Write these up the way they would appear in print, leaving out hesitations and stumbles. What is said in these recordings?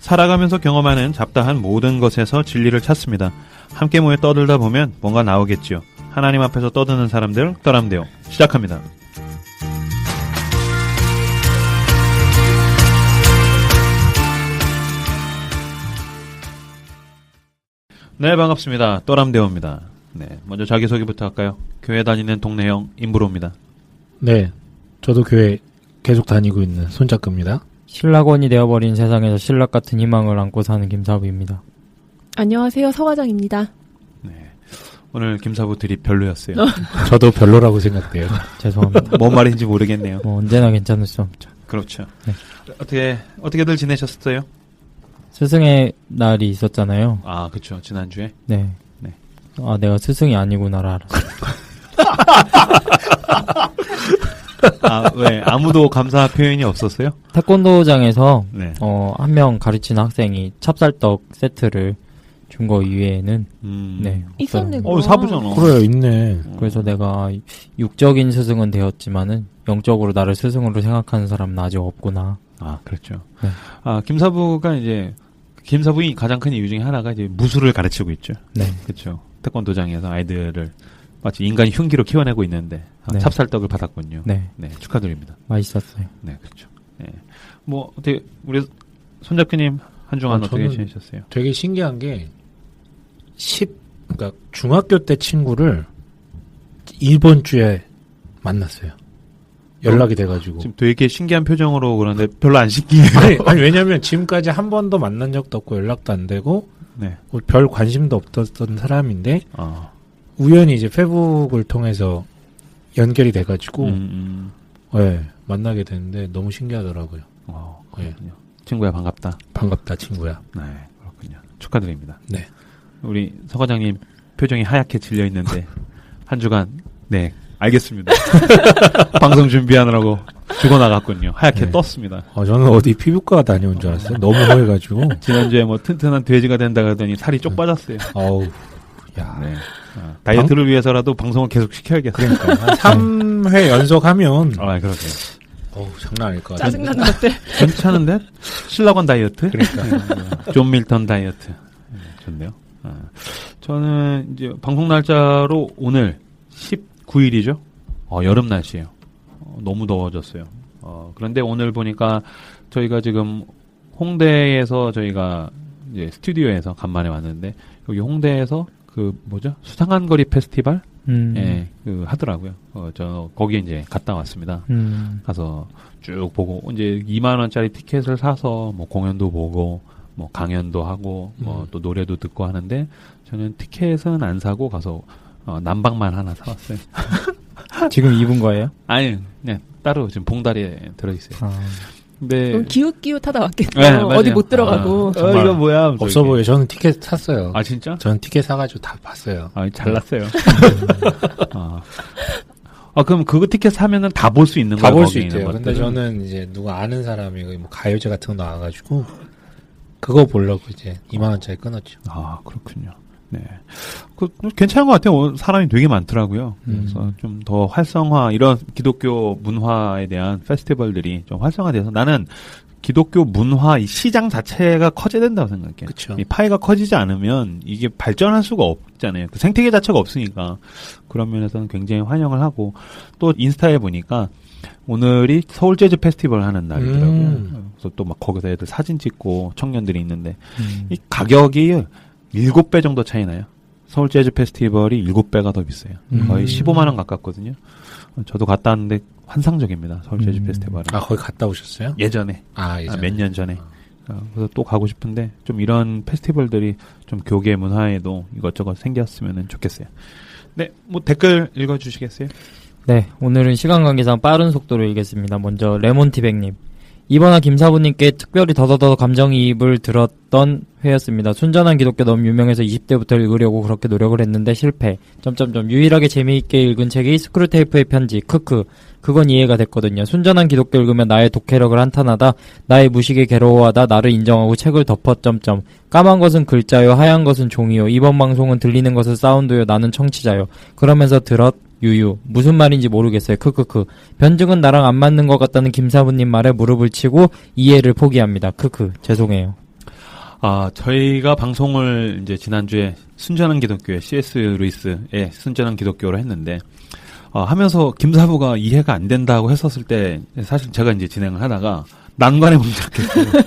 살아가면서 경험하는 잡다한 모든 것에서 진리를 찾습니다. 함께 모여 떠들다 보면 뭔가 나오겠지요. 하나님 앞에서 떠드는 사람들 떠람대요. 시작합니다. 네, 반갑습니다. 떠람대오입니다. 네, 먼저 자기소개부터 할까요? 교회 다니는 동네형 임브로입니다. 네, 저도 교회 계속 다니고 있는 손작급입니다. 신락원이 되어버린 세상에서 신락 같은 희망을 안고 사는 김사부입니다. 안녕하세요, 서과장입니다. 네, 오늘 김사부 드립 별로였어요. 저도 별로라고 생각돼요. 죄송합니다. 뭔 말인지 모르겠네요. 언제나 괜찮을 수 없죠. 그렇죠. 네. 어떻게들 지내셨어요? 스승의 날이 있었잖아요. 아, 그렇죠. 지난주에. 네. 네. 아, 내가 스승이 아니구나를 알았어. 아, 왜? 아무도 감사 표현이 없었어요? 태권도장에서 네. 한 명 가르치는 학생이 찹쌀떡 세트를 준 거 이외에는 네. 있었네. 사부잖아. 그래요, 있네. 그래서 내가 육적인 스승은 되었지만은 영적으로 나를 스승으로 생각하는 사람은 아직 없구나. 아, 그렇죠. 네. 아, 김사부의 가장 큰 이유 중에 하나가 이제 무술을 가르치고 있죠. 네. 그렇죠. 태권도장에서 아이들을 마치 인간이 흉기로 키워내고 있는데 네. 찹쌀떡을 받았군요. 네. 네, 축하드립니다. 맛있었어요. 네, 그렇죠. 네. 뭐 어떻게 우리 손잡기님 한 주간 어떻게 지내셨어요? 되게 신기한 게 그러니까 중학교 때 친구를 이번 주에 만났어요. 연락이 돼가지고. 지금 되게 신기한 표정으로 그러는데 별로 안 신기해요. 아니 왜냐면 지금까지 한 번도 만난 적도 없고 연락도 안 되고 네. 별 관심도 없었던 사람인데 우연히 이제 페북을 통해서 연결이 돼가지고 네, 만나게 됐는데 너무 신기하더라고요. 그렇군요. 네. 친구야 반갑다. 반갑다 친구야. 네, 그렇군요. 축하드립니다. 네. 우리 서 과장님 표정이 하얗게 질려 있는데 한 주간 네 알겠습니다. 방송 준비하느라고 죽어나갔군요. 하얗게 네. 떴습니다. 저는 어디 피부과 다녀온 줄 알았어요. 너무 허해가지고. 지난주에 뭐 튼튼한 돼지가 된다 하더니 살이 쪽 빠졌어요. 어우, 야. 네. 다이어트를 위해서라도 방송을 계속 시켜야겠어요. 그러니까. 한 3회 연속하면. 그러게요. 어우, 장난 아닐 것 같아요. 짜증나는 것들. 괜찮은데? 신라관 다이어트? 그러니까. 존 밀턴 다이어트. 네, 좋네요. 저는 이제 방송 날짜로 오늘 19일이죠? 여름 날씨예요. 너무 더워졌어요. 그런데 오늘 보니까 저희가 지금 홍대에서 저희가 이제 스튜디오에서 간만에 왔는데 여기 홍대에서 수상한 거리 페스티벌? 예, 하더라고요. 저 거기에 이제 갔다 왔습니다. 가서 쭉 보고 이제 2만 원짜리 티켓을 사서 뭐 공연도 보고 뭐 강연도 하고 뭐 또 노래도 듣고 하는데 저는 티켓은 안 사고 가서 난방만 하나 사왔어요. 지금 입은 거예요? 아니, 그냥 따로 지금 봉다리에 들어있어요. 근데 기웃기웃하다 왔겠죠. 네, 어디 못 들어가고. 이거 뭐야? 없어 보여. 저는 티켓 샀어요. 아, 진짜? 저는 티켓 사가지고 다 봤어요. 잘났어요. 그럼 그거 티켓 사면은 다 볼 수 있는 거예요? 다 볼 수 있대요. 근데 저는 이제 누가 아는 사람이 뭐 가요제 같은 거 나와가지고 그거 보려고 이제 2만원짜리 끊었죠. 아, 그렇군요. 네. 괜찮은 것 같아요. 사람이 되게 많더라고요. 그래서 좀 더 이런 기독교 문화에 대한 페스티벌들이 좀 활성화돼서 나는 기독교 문화 이 시장 자체가 커져야 된다고 생각해요. 그쵸. 이 파이가 커지지 않으면 이게 발전할 수가 없잖아요. 그 생태계 자체가 없으니까. 그런 면에서는 굉장히 환영을 하고 또 인스타에 보니까 오늘이 서울 재즈 페스티벌 하는 날이더라고요. 그래서 또 막 거기서 애들 사진 찍고 청년들이 있는데 이 가격이 7배 정도 차이 나요. 서울 재즈 페스티벌이 7배가 더 비싸요. 거의 15만 원 가깝거든요. 저도 갔다 왔는데 환상적입니다. 서울 재즈 페스티벌은. 거기 갔다 오셨어요? 예전에. 예전에. 몇 년 전에. 그래서 또 가고 싶은데 좀 이런 페스티벌들이 좀 교계 문화에도 이것저것 생겼으면 좋겠어요. 네, 뭐 댓글 읽어주시겠어요? 네, 오늘은 시간 관계상 빠른 속도로 읽겠습니다. 먼저 레몬티백님. 이번화 김사부님께 특별히 더더더 감정이입을 들었던 회였습니다. 순전한 기독교 너무 유명해서 20대부터 읽으려고 그렇게 노력을 했는데 실패. 유일하게 재미있게 읽은 책이 스크루테이프의 편지. 그건 이해가 됐거든요. 순전한 기독교 읽으면 나의 독해력을 한탄하다, 나의 무식에 괴로워하다, 나를 인정하고 책을 덮어. 까만 것은 글자요, 하얀 것은 종이요. 이번 방송은 들리는 것은 사운드요, 나는 청취자요. 그러면서 유유. 무슨 말인지 모르겠어요. 변증은 나랑 안 맞는 것 같다는 김사부님 말에 무릎을 치고 이해를 포기합니다. 죄송해요. 저희가 방송을 이제 지난주에 순전한 기독교의 C.S. 루이스의 순전한 기독교로 했는데, 하면서 김사부가 이해가 안 된다고 했었을 때, 사실 제가 이제 진행을 하다가 난관에 봉착했어요.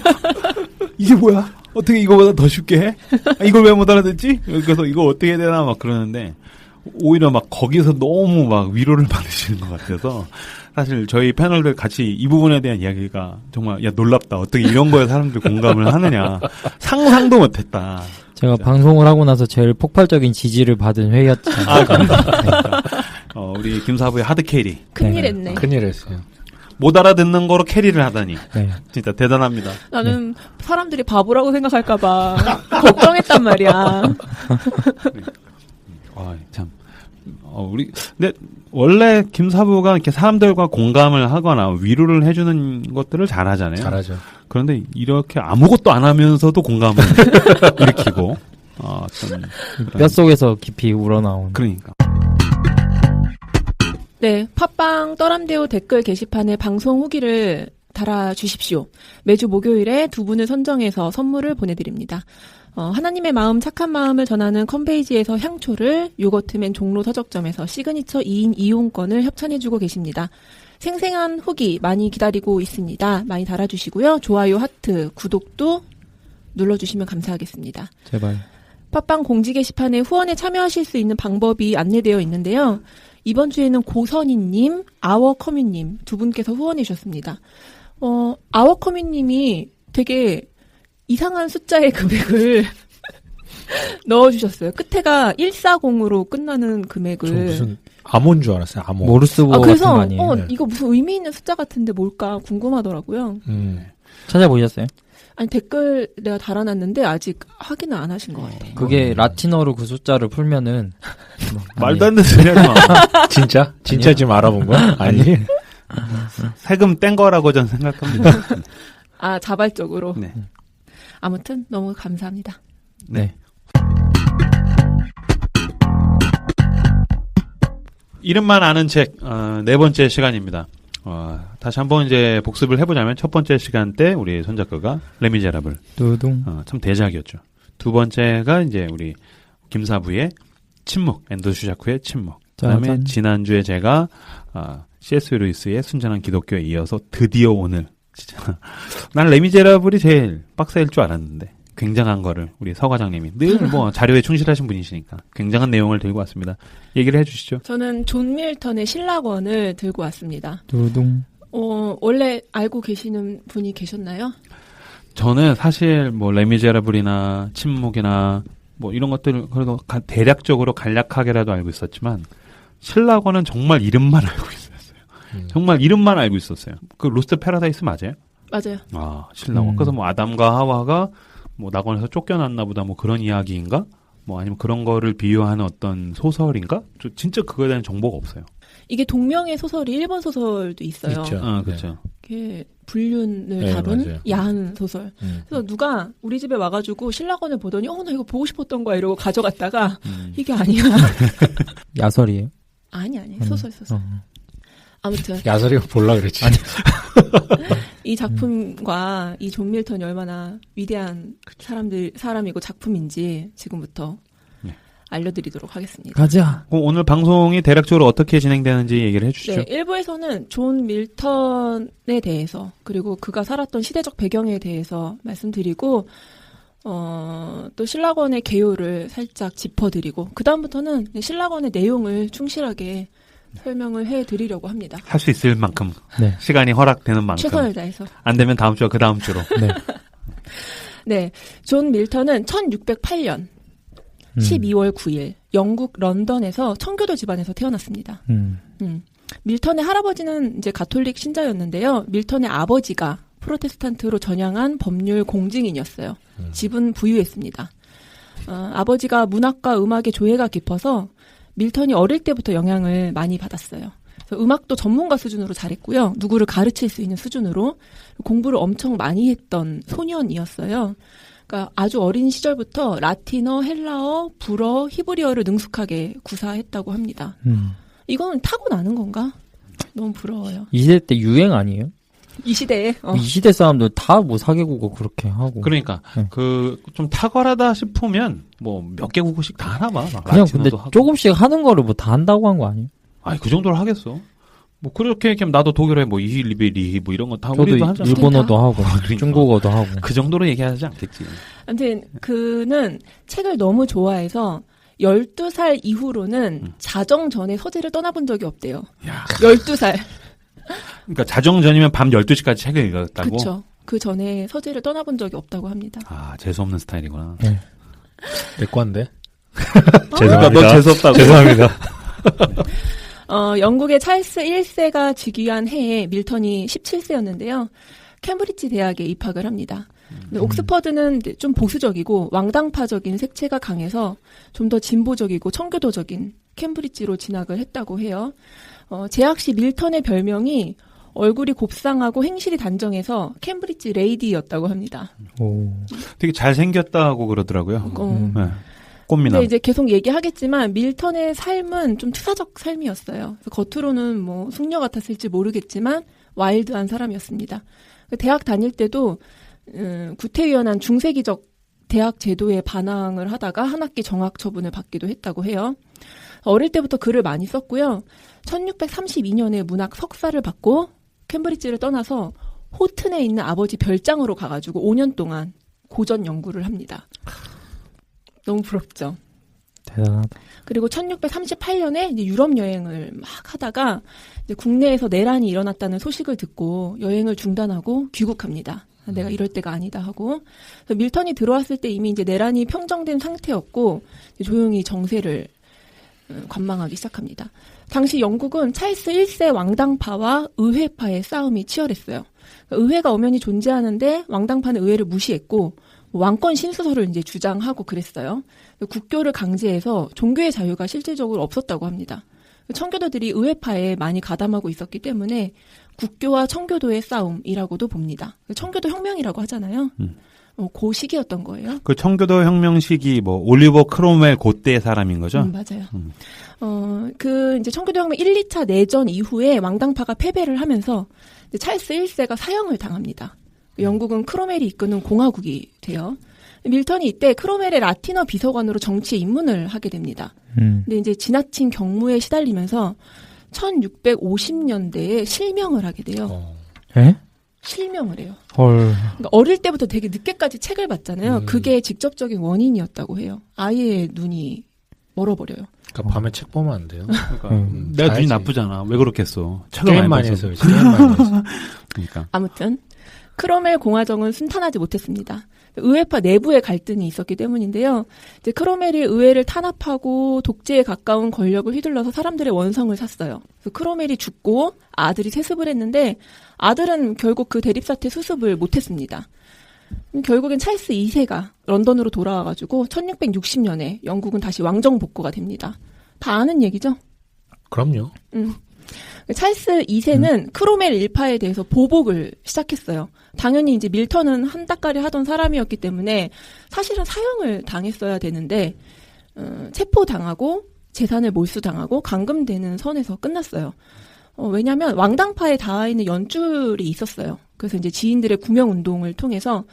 이게 뭐야? 어떻게 이거보다 더 쉽게 해? 이걸 왜 못 알아듣지? 그래서 이거 어떻게 해야 되나 막 그러는데, 오히려 막 거기서 너무 막 위로를 받으시는 것 같아서, 사실 저희 패널들 같이 이 부분에 대한 이야기가 정말 야 놀랍다. 어떻게 이런 거에 사람들이 공감을 하느냐. 상상도 못했다. 제가 진짜. 방송을 하고 나서 제일 폭발적인 지지를 받은 회의였죠. 그러니까. 우리 김사부의 하드 캐리. 큰일 네. 했네. 큰일 했어요. 못 알아듣는 거로 캐리를 하다니. 네. 진짜 대단합니다. 나는 사람들이 바보라고 생각할까봐 걱정했단 말이야. 참. 근데, 원래 김사부가 이렇게 사람들과 공감을 하거나 위로를 해주는 것들을 잘 하잖아요. 잘하죠. 그런데 이렇게 아무것도 안 하면서도 공감을 일으키고, 뼛속에서 깊이 우러나온. 그러니까. 네, 팟빵 떠람대오 댓글 게시판에 방송 후기를 달아주십시오. 매주 목요일에 두 분을 선정해서 선물을 보내드립니다. 하나님의 마음, 착한 마음을 전하는 컴페이지에서 향초를, 요거트맨 종로 서적점에서 시그니처 2인 이용권을 협찬해주고 계십니다. 생생한 후기 많이 기다리고 있습니다. 많이 달아주시고요. 좋아요, 하트, 구독도 눌러주시면 감사하겠습니다. 제발. 팟빵 공지 게시판에 후원에 참여하실 수 있는 방법이 안내되어 있는데요. 이번 주에는 고선희님, 아워커뮤님 두 분께서 후원해 주셨습니다. 아워커뮤님이 되게 이상한 숫자의 금액을 넣어주셨어요. 끝에가 140으로 끝나는 금액을. 저 무슨 암호인 줄 알았어요. 암호. 모르스보 같은 그래서 거 아니에요? 네. 이거 무슨 의미 있는 숫자 같은데 뭘까 궁금하더라고요. 찾아보셨어요? 아니 댓글 내가 달아놨는데 아직 확인을 안 하신 것 같아. 그게 라틴어로 그 숫자를 풀면은 말도 안 되는 소리 하지 마. 진짜? 진짜 아니요. 지금 알아본 거야? 아니. 세금 뗀 거라고 저는 생각합니다. 자발적으로. 네. 아무튼 너무 감사합니다. 네. 이름만 아는 책, 네 번째 시간입니다. 다시 한번 이제 복습을 해보자면 첫 번째 시간 때 우리 손 작가가 레미제라블. 두둥. 참 대작이었죠. 두 번째가 이제 우리 김사부의 침묵, 앤더 슈자크의 침묵. 그 다음에 짜잔. 지난주에 제가, C.S. 루이스의 순전한 기독교에 이어서 드디어 오늘, 진짜. 난 레미제라블이 제일 빡세일 줄 알았는데, 굉장한 거를 우리 서 과장님이 늘 뭐 자료에 충실하신 분이시니까 굉장한 내용을 들고 왔습니다. 얘기를 해주시죠. 저는 존 밀턴의 신라권을 들고 왔습니다. 두둥. 원래 알고 계시는 분이 계셨나요? 저는 사실 뭐 레미제라블이나 침묵이나 뭐 이런 것들을 그래도 대략적으로 간략하게라도 알고 있었지만 신라권은 정말 이름만 알고 있었어요. 정말 이름만 알고 있었어요. 그 로스트 패러다이스 맞아요? 맞아요. 신라권. 그래서 뭐 아담과 하와가 뭐 낙원에서 쫓겨났나 보다 뭐 그런 이야기인가? 뭐 아니면 그런 거를 비유하는 어떤 소설인가? 저 진짜 그거에 대한 정보가 없어요. 이게 동명의 소설이 일본 소설도 있어요. 있죠. 그렇죠. 이게 불륜을 네, 다룬 맞아요. 야한 소설. 그래서 누가 우리 집에 와가지고 신라권을 보더니 나 이거 보고 싶었던 거야 이러고 가져갔다가 이게 아니야. 야설이에요? 아니 소설. 아무튼 야설이가 볼라 그랬지. 이 작품과 이 존 밀턴이 얼마나 위대한 사람이고 작품인지 지금부터 네. 알려드리도록 하겠습니다. 가자. 그럼 오늘 방송이 대략적으로 어떻게 진행되는지 얘기를 해주시죠. 네, 1부에서는 존 밀턴에 대해서 그리고 그가 살았던 시대적 배경에 대해서 말씀드리고 또 신라권의 개요를 살짝 짚어드리고 그 다음부터는 신라권의 내용을 충실하게 설명을 해드리려고 합니다. 할 수 있을 만큼 네. 시간이 허락되는 만큼 최선을 다해서. 안 되면 다음 주와 그 다음 주로. 네. 네, 존 밀턴은 1608년 12월 9일 영국 런던에서 청교도 집안에서 태어났습니다. 밀턴의 할아버지는 이제 가톨릭 신자였는데요. 밀턴의 아버지가 프로테스탄트로 전향한 법률 공증인이었어요. 집은 부유했습니다. 아버지가 문학과 음악에 조예가 깊어서 밀턴이 어릴 때부터 영향을 많이 받았어요. 그래서 음악도 전문가 수준으로 잘했고요. 누구를 가르칠 수 있는 수준으로 공부를 엄청 많이 했던 소년이었어요. 그러니까 아주 어린 시절부터 라틴어, 헬라어, 불어, 히브리어를 능숙하게 구사했다고 합니다. 이건 타고나는 건가? 너무 부러워요. 이 시대 때 유행 아니에요? 이 시대에. 이 시대 사람들 다 뭐 사개국어 그렇게 하고. 그러니까 네. 좀 탁월하다 싶으면 뭐 몇 개국어씩 다 하나 봐. 그냥 근데 조금씩 하는 거를 뭐 다 한다고 한 거 아니에요? 아니 그 정도로 하겠어. 뭐 그렇게 얘기하면 나도 독일어에 뭐 이히리베리 뭐 이런 거 다 저도 우리도 하잖아. 일본어도 하고 그러니까. 중국어도 하고. 그 정도로 얘기하지 않겠지. 아무튼 그는 책을 너무 좋아해서 12살 이후로는 자정 전에 서재를 떠나본 적이 없대요. 야. 12살. 그러니까 자정 전이면 밤 12시까지 책을 읽었다고? 그렇죠. 그 전에 서재를 떠나본 적이 없다고 합니다. 아, 재수없는 스타일이구나. 네. 내 건데. 그러니까 너 재수없다고. 죄송합니다. 영국의 찰스 1세가 즉위한 해에 밀턴이 17세였는데요. 캠브리지 대학에 입학을 합니다. 근데 옥스퍼드는 좀 보수적이고 왕당파적인 색채가 강해서 좀 더 진보적이고 청교도적인 캠브리지로 진학을 했다고 해요. 재학 시 밀턴의 별명이 얼굴이 곱상하고 행실이 단정해서 캠브리지 레이디였다고 합니다. 오. 되게 잘생겼다고 그러더라고요. 네. 꽃미남. 근데 이제 계속 얘기하겠지만 밀턴의 삶은 좀 투사적 삶이었어요. 그래서 겉으로는 뭐 숙녀 같았을지 모르겠지만 와일드한 사람이었습니다. 대학 다닐 때도 구태의연한 중세기적 대학 제도에 반항을 하다가 한 학기 정학 처분을 받기도 했다고 해요. 어릴 때부터 글을 많이 썼고요. 1632년에 문학 석사를 받고 캠브리지를 떠나서 호튼에 있는 아버지 별장으로 가가지고 5년 동안 고전 연구를 합니다. 너무 부럽죠. 대단하다. 그리고 1638년에 이제 유럽 여행을 막 하다가 이제 국내에서 내란이 일어났다는 소식을 듣고 여행을 중단하고 귀국합니다. 내가 이럴 때가 아니다 하고. 그래서 밀턴이 들어왔을 때 이미 이제 내란이 평정된 상태였고 조용히 정세를 관망하기 시작합니다. 당시 영국은 찰스 1세 왕당파와 의회파의 싸움이 치열했어요. 의회가 엄연히 존재하는데 왕당파는 의회를 무시했고 왕권 신수설을 이제 주장하고 그랬어요. 국교를 강제해서 종교의 자유가 실질적으로 없었다고 합니다. 청교도들이 의회파에 많이 가담하고 있었기 때문에 국교와 청교도의 싸움이라고도 봅니다. 청교도 혁명이라고 하잖아요. 그 시기였던 거예요. 그 청교도 혁명 시기 뭐 올리버 크롬웰 그때 사람인 거죠? 맞아요. 그 이제 청교도 혁명 1, 2차 내전 이후에 왕당파가 패배를 하면서 이제 찰스 1세가 사형을 당합니다. 영국은 크로멜이 이끄는 공화국이 돼요. 밀턴이 이때 크로멜의 라틴어 비서관으로 정치에 입문을 하게 됩니다. 근데 이제 지나친 경무에 시달리면서 1650년대에 실명을 하게 돼요. 에? 실명을 해요. 헐. 그러니까 어릴 때부터 되게 늦게까지 책을 봤잖아요. 그게 직접적인 원인이었다고 해요. 아예 눈이 멀어버려요. 그러니까 밤에 책 보면 안 돼요. 그러니까 내가 눈이 나쁘잖아. 왜 그렇겠어? 책을 게임 많이 봐서. 해서 게임 많이 해서. 그러니까. 아무튼 크로멜 공화정은 순탄하지 못했습니다. 의회파 내부의 갈등이 있었기 때문인데요. 이제 크로멜이 의회를 탄압하고 독재에 가까운 권력을 휘둘러서 사람들의 원성을 샀어요. 그래서 크로멜이 죽고 아들이 세습을 했는데 아들은 결국 그 대립사태 수습을 못했습니다. 결국엔 찰스 2세가 런던으로 돌아와가지고 1660년에 영국은 다시 왕정 복구가 됩니다. 다 아는 얘기죠? 그럼요. 찰스 2세는 크로멜 일파에 대해서 보복을 시작했어요. 당연히 이제 밀턴은 한따까리 하던 사람이었기 때문에 사실은 사형을 당했어야 되는데 체포당하고 재산을 몰수당하고 감금되는 선에서 끝났어요. 왜냐하면 왕당파에 닿아 있는 연줄이 있었어요. 그래서 이제 지인들의 구명 운동을 통해서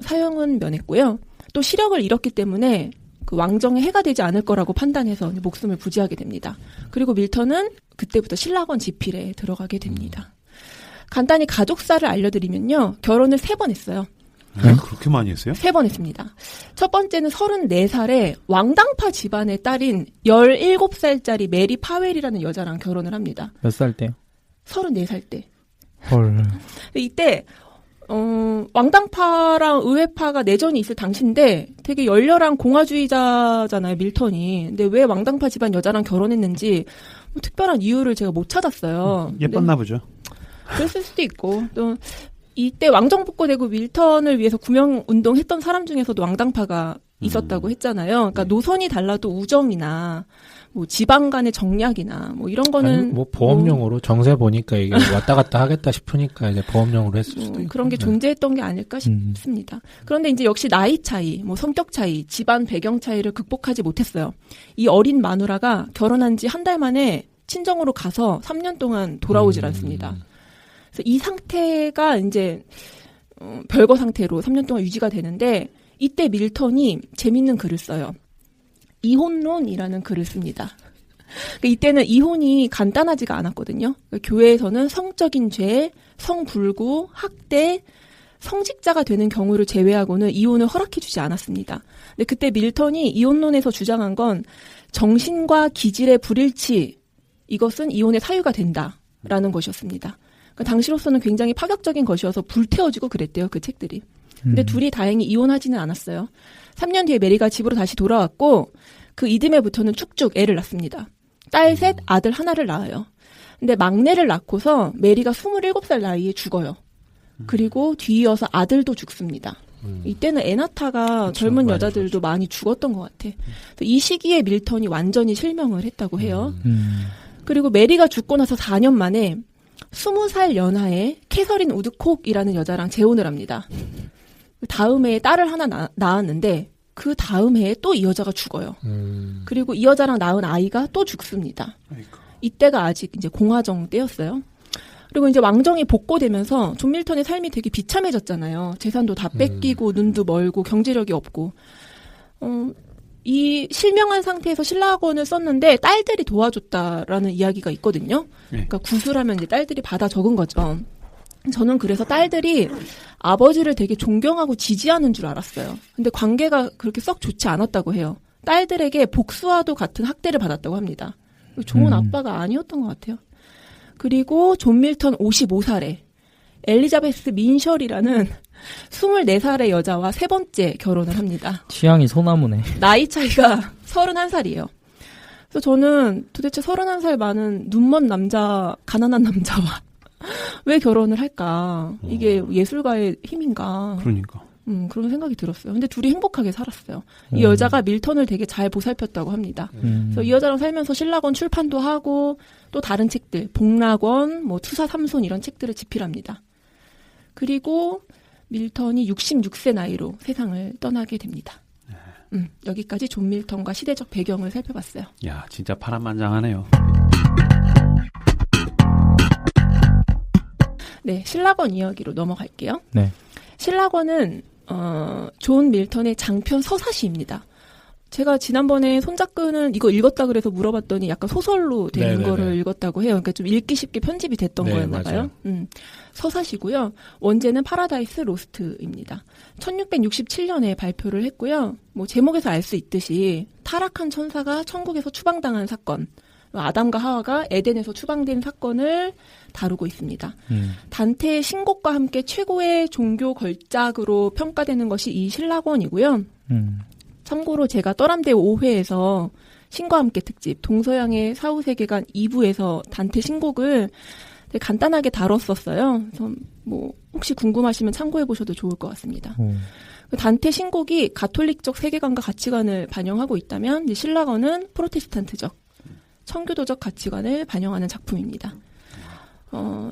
사형은 면했고요. 또 시력을 잃었기 때문에 그 왕정에 해가 되지 않을 거라고 판단해서 목숨을 부지하게 됩니다. 그리고 밀턴은 그때부터 신라권 지필에 들어가게 됩니다. 간단히 가족사를 알려드리면요. 결혼을 3번 했어요. 그렇게 많이 했어요? 3번 했습니다. 첫 번째는 34살에 왕당파 집안의 딸인 17살짜리 메리 파웰이라는 여자랑 결혼을 합니다. 몇 살 때요? 34살 때. 헐. 이때 왕당파랑 의회파가 내전이 있을 당시인데 되게 열렬한 공화주의자잖아요, 밀턴이. 근데 왜 왕당파 집안 여자랑 결혼했는지 뭐 특별한 이유를 제가 못 찾았어요. 예뻤나 보죠. 그랬을 수도 있고 또 이때 왕정 복구되고 밀턴을 위해서 구명운동 했던 사람 중에서도 왕당파가 있었다고 했잖아요. 그러니까 노선이 달라도 우정이나 뭐 지방 간의 정략이나 뭐 이런 거는 아니, 뭐 보험용으로 정세 보니까 이게 왔다 갔다 하겠다 싶으니까 이제 보험용으로 했을 수도 있고 그런 게 존재했던 게 아닐까 싶습니다. 그런데 이제 역시 나이 차이, 뭐 성격 차이, 집안 배경 차이를 극복하지 못했어요. 이 어린 마누라가 결혼한 지 한 달 만에 친정으로 가서 3년 동안 돌아오질 않습니다. 그래서 이 상태가 이제 별거 상태로 3년 동안 유지가 되는데 이때 밀턴이 재밌는 글을 써요. 이혼론이라는 글을 씁니다. 그러니까 이때는 이혼이 간단하지가 않았거든요. 그러니까 교회에서는 성적인 죄, 성불구, 학대, 성직자가 되는 경우를 제외하고는 이혼을 허락해주지 않았습니다. 근데 그때 밀턴이 이혼론에서 주장한 건 정신과 기질의 불일치, 이것은 이혼의 사유가 된다라는 것이었습니다. 그러니까 당시로서는 굉장히 파격적인 것이어서 불태워지고 그랬대요, 그 책들이. 근데 둘이 다행히 이혼하지는 않았어요. 3년 뒤에 메리가 집으로 다시 돌아왔고 그 이듬해부터는 쭉쭉 애를 낳습니다. 딸 셋, 아들 하나를 낳아요. 근데 막내를 낳고서 메리가 27살 나이에 죽어요. 그리고 뒤이어서 아들도 죽습니다. 이때는 애나타가 그쵸, 젊은 많이 여자들도 많이 죽었던 것 같아. 이 시기에 밀턴이 완전히 실명을 했다고 해요. 그리고 메리가 죽고 나서 4년 만에 20살 연하의 캐서린 우드콕이라는 여자랑 재혼을 합니다. 다음 해에 딸을 하나 낳았는데 그 다음 해에 또 이 여자가 죽어요. 그리고 이 여자랑 낳은 아이가 또 죽습니다. 이때가 아직 이제 공화정 때였어요. 그리고 이제 왕정이 복고되면서 존 밀턴의 삶이 되게 비참해졌잖아요. 재산도 다 뺏기고 눈도 멀고 경제력이 없고. 이 실명한 상태에서 신라학원을 썼는데 딸들이 도와줬다라는 이야기가 있거든요. 그러니까 구술하면 이제 딸들이 받아 적은 거죠. 저는 그래서 딸들이 아버지를 되게 존경하고 지지하는 줄 알았어요. 근데 관계가 그렇게 썩 좋지 않았다고 해요. 딸들에게 복수와도 같은 학대를 받았다고 합니다. 좋은 아빠가 아니었던 것 같아요. 그리고 존 밀턴 55살에 엘리자베스 민셜이라는 24살의 여자와 세 번째 결혼을 합니다. 취향이 소나무네. 나이 차이가 31살이에요. 그래서 저는 도대체 31살 많은 눈먼 남자, 가난한 남자와 왜 결혼을 할까? 이게 예술가의 힘인가? 그러니까. 그런 생각이 들었어요. 근데 둘이 행복하게 살았어요. 이 여자가 밀턴을 되게 잘 보살폈다고 합니다. 그래서 이 여자랑 살면서 신라권 출판도 하고 또 다른 책들, 복락원, 뭐 투사 삼손 이런 책들을 집필합니다. 그리고 밀턴이 66세 나이로 세상을 떠나게 됩니다. 여기까지 존 밀턴과 시대적 배경을 살펴봤어요. 야, 진짜 파란만장하네요. 네, 신라권 이야기로 넘어갈게요. 네. 신라권은 존 밀턴의 장편 서사시입니다. 제가 지난번에 손잡근은 이거 읽었다 그래서 물어봤더니 약간 소설로 된 네네네. 거를 읽었다고 해요. 그러니까 좀 읽기 쉽게 편집이 됐던 네, 거였나 봐요. 서사시고요. 원제는 파라다이스 로스트입니다. 1667년에 발표를 했고요. 뭐 제목에서 알 수 있듯이 타락한 천사가 천국에서 추방당한 사건, 아담과 하와가 에덴에서 추방된 사건을 다루고 있습니다. 단테의 신곡과 함께 최고의 종교 걸작으로 평가되는 것이 이 신라권이고요. 참고로 제가 떠람대 5회에서 신과 함께 특집 동서양의 사후세계관 2부에서 단테 신곡을 되게 간단하게 다뤘었어요. 그래서 뭐 혹시 궁금하시면 참고해 보셔도 좋을 것 같습니다. 단테 신곡이 가톨릭적 세계관과 가치관을 반영하고 있다면 이제 신라권은 프로테스탄트적 청교도적 가치관을 반영하는 작품입니다.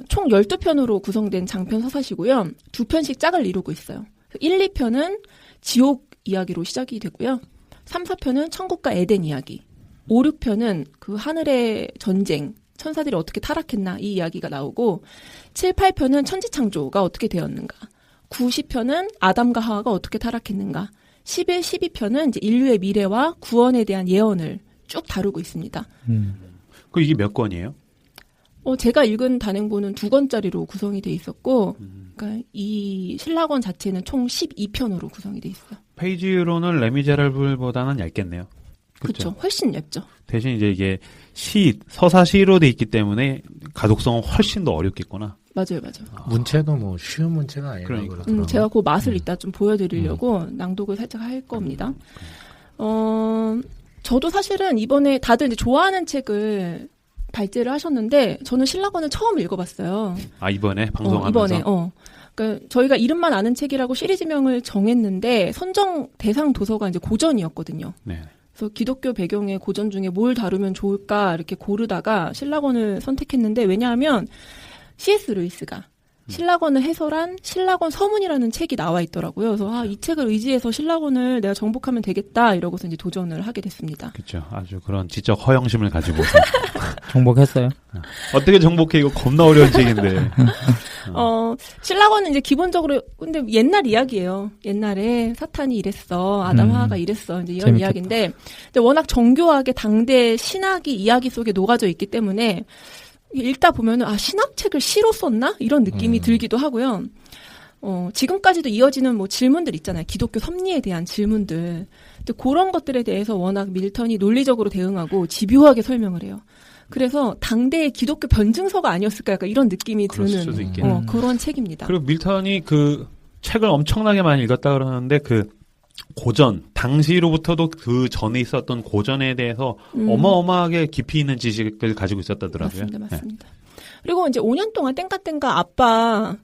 총 12편으로 구성된 장편 서사시고요. 2편씩 짝을 이루고 있어요. 1, 2편은 지옥 이야기로 시작이 되고요. 3, 4편은 천국과 에덴 이야기. 5, 6편은 그 하늘의 전쟁, 천사들이 어떻게 타락했나 이 이야기가 나오고 7, 8편은 천지창조가 어떻게 되었는가. 9, 10편은 아담과 하와가 어떻게 타락했는가. 11, 12편은 이제 인류의 미래와 구원에 대한 예언을 쭉 다루고 있습니다. 그 이게 몇 권이에요? 제가 읽은 단행본은 2권짜리로 구성이 돼 있었고, 그러니까 이 신라권 자체는 총 12편으로 구성이 돼 있어요. 페이지로는 레미제라블보다는 얇겠네요. 그렇죠. 훨씬 얇죠. 대신 이제 이게 서사시로 돼 있기 때문에 가독성은 훨씬 더 어렵겠구나. 맞아요. 문체도 뭐 쉬운 문체가 아니라 그러니까. 그러더라고요. 제가 그 맛을 이따 좀 보여드리려고 낭독을 살짝 할 겁니다. 저도 사실은 이번에 다들 이제 좋아하는 책을 발제를 하셨는데 저는 신라권을 처음 읽어봤어요. 아, 이번에 방송하면서? 이번에. 그러니까 저희가 이름만 아는 책이라고 시리즈명을 정했는데 선정 대상 도서가 이제 고전이었거든요. 네. 그래서 기독교 배경의 고전 중에 뭘 다루면 좋을까 이렇게 고르다가 신라권을 선택했는데 왜냐하면 C.S. 루이스가 신라권을 해설한 신라권 서문이라는 책이 나와 있더라고요. 그래서 이 책을 의지해서 신라권을 내가 정복하면 되겠다 이러고서 이제 도전을 하게 됐습니다. 그렇죠. 아주 그런 지적 허영심을 가지고서 정복했어요. 어떻게 정복해? 이거 겁나 어려운 책인데. 신라권은 이제 기본적으로 근데 옛날 이야기예요. 옛날에 사탄이 이랬어, 아담 하와가 이랬어, 이제 이런 재밌겠다. 이야기인데 근데 워낙 정교하게 당대 신학이 이야기 속에 녹아져 있기 때문에. 읽다 보면은 신학책을 시로 썼나 이런 느낌이 들기도 하고요. 지금까지도 이어지는 뭐 질문들 있잖아요. 기독교 섭리에 대한 질문들. 근데 그런 것들에 대해서 워낙 밀턴이 논리적으로 대응하고 집요하게 설명을 해요. 그래서 당대의 기독교 변증서가 아니었을까 약간 이런 느낌이 드는 그런 책입니다. 그리고 밀턴이 그 책을 엄청나게 많이 읽었다 그러는데 그 고전, 당시로부터도 그 전에 있었던 고전에 대해서 어마어마하게 깊이 있는 지식을 가지고 있었다더라고요. 맞습니다. 그리고 이제 5년 동안 땡까땡까 아빠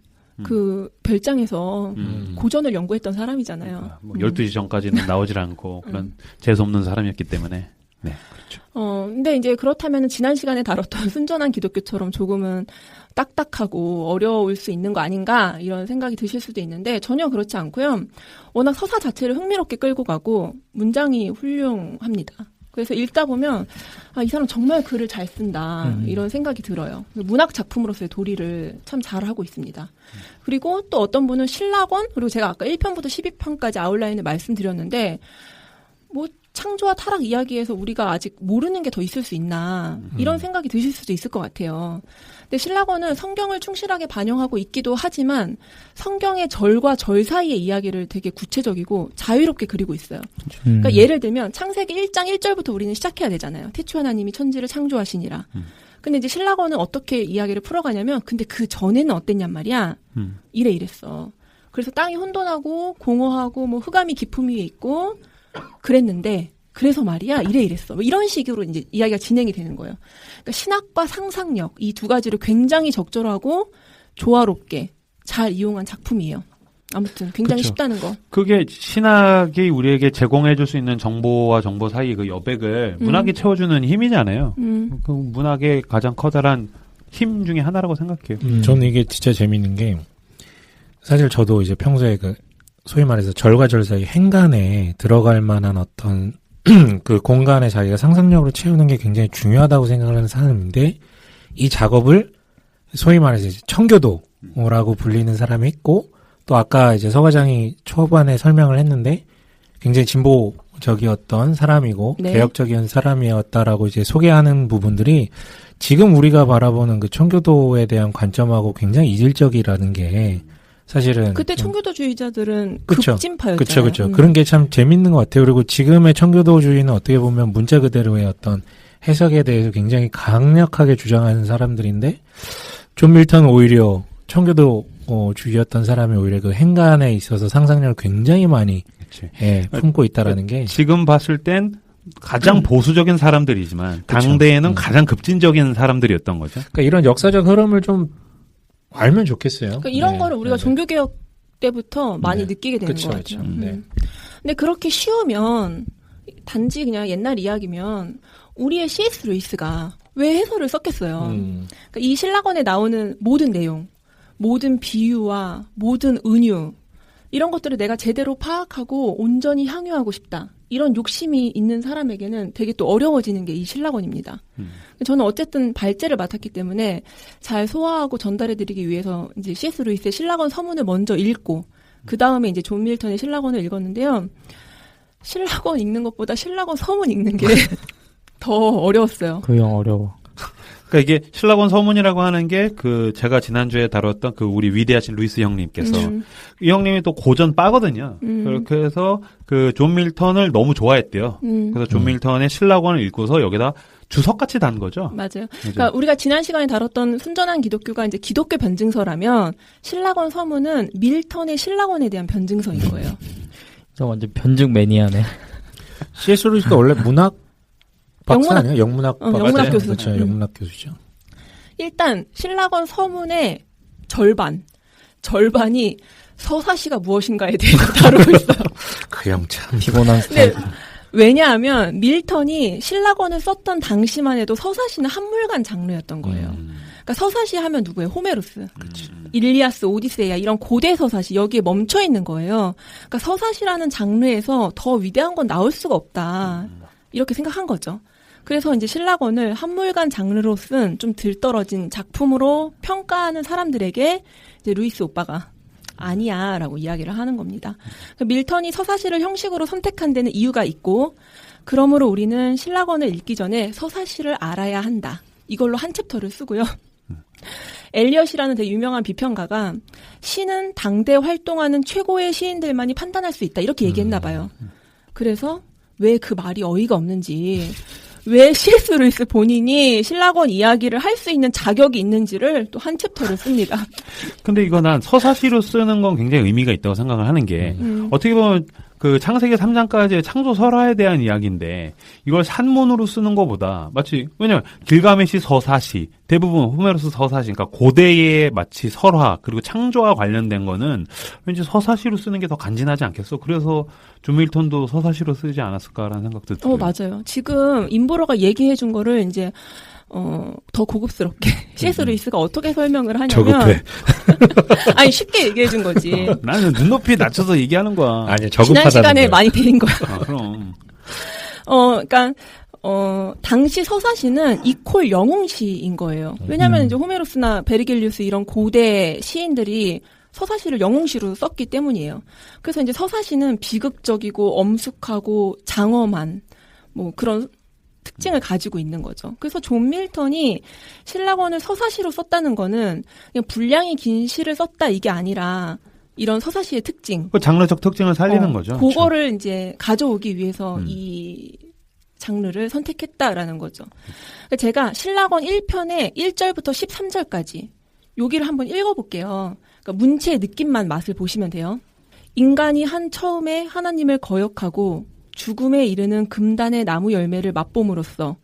그 별장에서 고전을 연구했던 사람이잖아요. 뭐 12시 전까지는 나오질 않고 그런 재수없는 사람이었기 때문에. 네, 그렇죠. 근데 이제 그렇다면 지난 시간에 다뤘던 순전한 기독교처럼 조금은 딱딱하고 어려울 수 있는 거 아닌가 이런 생각이 드실 수도 있는데 전혀 그렇지 않고요. 워낙 서사 자체를 흥미롭게 끌고 가고 문장이 훌륭합니다. 그래서 읽다 보면 이 사람 정말 글을 잘 쓴다 이런 생각이 들어요. 문학 작품으로서의 도리를 참 잘하고 있습니다. 그리고 또 어떤 분은 신라권 그리고 제가 아까 1편부터 12편까지 아웃라인을 말씀드렸는데 뭐 창조와 타락 이야기에서 우리가 아직 모르는 게 더 있을 수 있나 이런 생각이 드실 수도 있을 것 같아요. 근데 신라권은 성경을 충실하게 반영하고 있기도 하지만 성경의 절과 절 사이의 이야기를 되게 구체적이고 자유롭게 그리고 있어요. 그러니까 예를 들면 창세기 1장 1절부터 우리는 시작해야 되잖아요. 태초 하나님이 천지를 창조하시니라. 근데 이제 신라권은 어떻게 이야기를 풀어가냐면 근데 그 전에는 어땠냔 말이야. 이랬어. 그래서 땅이 혼돈하고 공허하고 뭐 흑암이 깊음 위에 있고 그랬는데 그래서 말이야 이랬어. 뭐 이런 식으로 이제 이야기가 진행이 되는 거예요. 그러니까 신학과 상상력 이 두 가지를 굉장히 적절하고 조화롭게 잘 이용한 작품이에요. 아무튼 굉장히 그쵸. 쉽다는 거. 그게 신학이 우리에게 제공해줄 수 있는 정보와 정보 사이 그 여백을 문학이 채워주는 힘이잖아요. 그 문학의 가장 커다란 힘 중에 하나라고 생각해요. 저는 이게 진짜 재밌는 게 사실 저도 이제 평소에 그 소위 말해서 절과 절 사이 행간에 들어갈 만한 어떤 그 공간에 자기가 상상력으로 채우는 게 굉장히 중요하다고 생각하는 사람인데 이 작업을 소위 말해서 이제 청교도라고 불리는 사람이 있고 또 아까 이제 서 과장이 초반에 설명을 했는데 굉장히 진보적이었던 사람이고 네. 개혁적인 사람이었다라고 이제 소개하는 부분들이 지금 우리가 바라보는 그 청교도에 대한 관점하고 굉장히 이질적이라는 게 사실은 그때 청교도주의자들은 그쵸. 급진파였잖아요. 그렇죠. 그런 게 참 재밌는 것 같아요. 그리고 지금의 청교도주의는 어떻게 보면 문자 그대로의 어떤 해석에 대해서 굉장히 강력하게 주장하는 사람들인데 존 밀턴은 오히려 청교도주의였던 사람이 오히려 그 행간에 있어서 상상력을 굉장히 많이 품고 있다라는 게 지금 봤을 땐 가장 보수적인 사람들이지만 당대에는 가장 급진적인 사람들이었던 거죠. 그러니까 이런 역사적 흐름을 좀 알면 좋겠어요. 그러니까 이런 거를 우리가 종교개혁 때부터 많이 느끼게 되는 것 같아요. 네. 근데 그렇게 쉬우면 단지 그냥 옛날 이야기면 우리의 C.S. 루이스가 왜 해설을 썼겠어요. 그러니까 이 신라권에 나오는 모든 내용, 모든 비유와 모든 은유 이런 것들을 내가 제대로 파악하고 온전히 향유하고 싶다. 이런 욕심이 있는 사람에게는 되게 또 어려워지는 게 이 신라권입니다. 저는 어쨌든 발제를 맡았기 때문에 잘 소화하고 전달해드리기 위해서 이제 C.S. 루이스의 신라권 서문을 먼저 읽고 그 다음에 이제 존 밀턴의 신라권을 읽었는데요. 신라권 읽는 것보다 신라권 서문 읽는 게 더 어려웠어요. 그 형 어려워. 그러니까 이게 신라권 서문이라고 하는 게 그 제가 지난주에 다뤘던 그 우리 위대하신 루이스 형님께서 이 형님이 또 고전 빠거든요. 그렇게 해서 그 존 밀턴을 너무 좋아했대요. 그래서 존 밀턴의 신라권을 읽고서 여기다 주석같이 단 거죠. 맞아요. 그러니까 우리가 지난 시간에 다뤘던 순전한 기독교가 이제 기독교 변증서라면 신라권 서문은 밀턴의 신라권에 대한 변증서인 거예요. 저 완전 변증 매니아네. C.S. 루이스도 원래 문학 박사 아니에요? 영문학 박사. 영문학 교수. 그렇죠. 영문학 교수죠. 일단 신라권 서문의 절반이 서사시가 무엇인가에 대해서 다루고 있어요. 그 형 참 피곤한 스타일. 왜냐하면 밀턴이 신라권을 썼던 당시만 해도 서사시는 한물간 장르였던 거예요. 그러니까 서사시 하면 누구예요? 호메로스. 일리아스, 오디세이아 이런 고대 서사시 여기에 멈춰 있는 거예요. 그러니까 서사시라는 장르에서 더 위대한 건 나올 수가 없다. 이렇게 생각한 거죠. 그래서 이제 신라권을 한물간 장르로 쓴 좀 들떨어진 작품으로 평가하는 사람들에게 이제 루이스 오빠가 아니야라고 이야기를 하는 겁니다. 밀턴이 서사시를 형식으로 선택한 데는 이유가 있고, 그러므로 우리는 신라권을 읽기 전에 서사시를 알아야 한다. 이걸로 한 챕터를 쓰고요. 엘리엇이라는 되게 유명한 비평가가 시는 당대 활동하는 최고의 시인들만이 판단할 수 있다. 이렇게 얘기했나 봐요. 그래서 왜 그 말이 어이가 없는지, 왜 C.S. 루이스 본인이 신라권 이야기를 할 수 있는 자격이 있는지를 또 한 챕터를 씁니다. 근데 이거 난 서사시로 쓰는 건 굉장히 의미가 있다고 생각을 하는 게, 어떻게 보면 그 창세기 3장까지의 창조 설화에 대한 이야기인데, 이걸 산문으로 쓰는 것보다 마치, 왜냐면 길가메시 서사시, 대부분 호메로스 서사시, 그러니까 고대의 마치 설화, 그리고 창조와 관련된 거는 왠지 서사시로 쓰는 게 더 간지나지 않겠어? 그래서 존 밀턴도 서사시로 쓰지 않았을까라는 생각도 들어요. 맞아요. 지금 임보러가 얘기해 준 거를 이제 더 고급스럽게 C.S. 루이스가 어떻게 설명을 하냐면, 저급해. 아니 쉽게 얘기해 준 거지. 나는 눈높이 낮춰서 얘기하는 거야. 아니, 지난 저급하다는 시간에 거야. 많이 드린 거야. 그럼. 그러니까 당시 서사시는 이콜 영웅시인 거예요. 왜냐하면 이제 호메로스나 베르길리우스 이런 고대 시인들이 서사시를 영웅시로 썼기 때문이에요. 그래서 이제 서사시는 비극적이고 엄숙하고 장엄한 뭐 그런 특징을 가지고 있는 거죠. 그래서 존 밀턴이 신라권을 서사시로 썼다는 거는 그냥 분량이 긴 시를 썼다 이게 아니라 이런 서사시의 특징, 그 장르적 특징을 살리는 거죠. 그거를 그렇죠. 이제 가져오기 위해서 이 장르를 선택했다라는 거죠. 제가 신라권 1편의 1절부터 13절까지 여기를 한번 읽어볼게요. 그러니까 문체의 느낌만 맛을 보시면 돼요. 인간이 한 처음에 하나님을 거역하고 죽음에 이르는 금단의 나무 열매를 맛봄으로써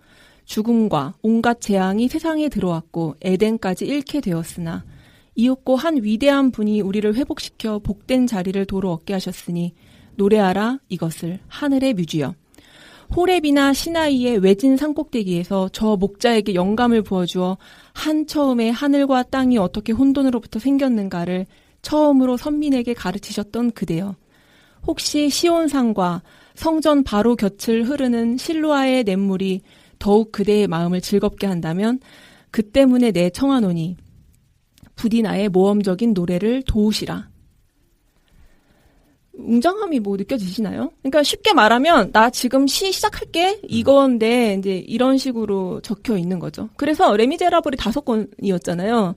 죽음과 온갖 재앙이 세상에 들어왔고 에덴까지 잃게 되었으나 이윽고 한 위대한 분이 우리를 회복시켜 복된 자리를 도로 얻게 하셨으니 노래하라 이것을 하늘의 뮤지여. 호렙이나 시나이의 외진 산꼭대기에서 저 목자에게 영감을 부어주어 한 처음에 하늘과 땅이 어떻게 혼돈으로부터 생겼는가를 처음으로 선민에게 가르치셨던 그대여. 혹시 시온산과 성전 바로 곁을 흐르는 실로아의 냇물이 더욱 그대의 마음을 즐겁게 한다면 그 때문에 내 청하노니 부디 나의 모험적인 노래를 도우시라. 웅장함이 뭐 느껴지시나요? 그러니까 쉽게 말하면 나 지금 시 시작할게 이건데 이제 이런 식으로 적혀 있는 거죠. 그래서 레미제라블이 5권이었잖아요.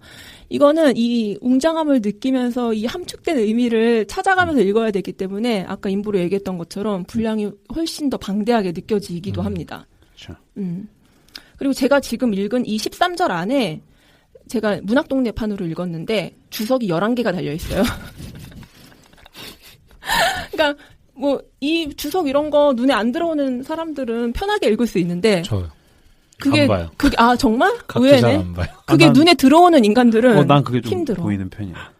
이거는 이 웅장함을 느끼면서 이 함축된 의미를 찾아가면서 읽어야 되기 때문에 아까 임보로 얘기했던 것처럼 분량이 훨씬 더 방대하게 느껴지기도 합니다. 그렇죠. 그리고 제가 지금 읽은 이 13절 안에 제가 문학동네판으로 읽었는데 주석이 11개가 달려있어요. 그러니까 뭐 이 주석 이런 거 눈에 안 들어오는 사람들은 편하게 읽을 수 있는데 저요. 그게 안 봐요. 그게 정말 각자 의외네. 잘 안 봐요. 그게 눈에 들어오는 인간들은 난 그게 좀 힘들어. 보이는 편이야.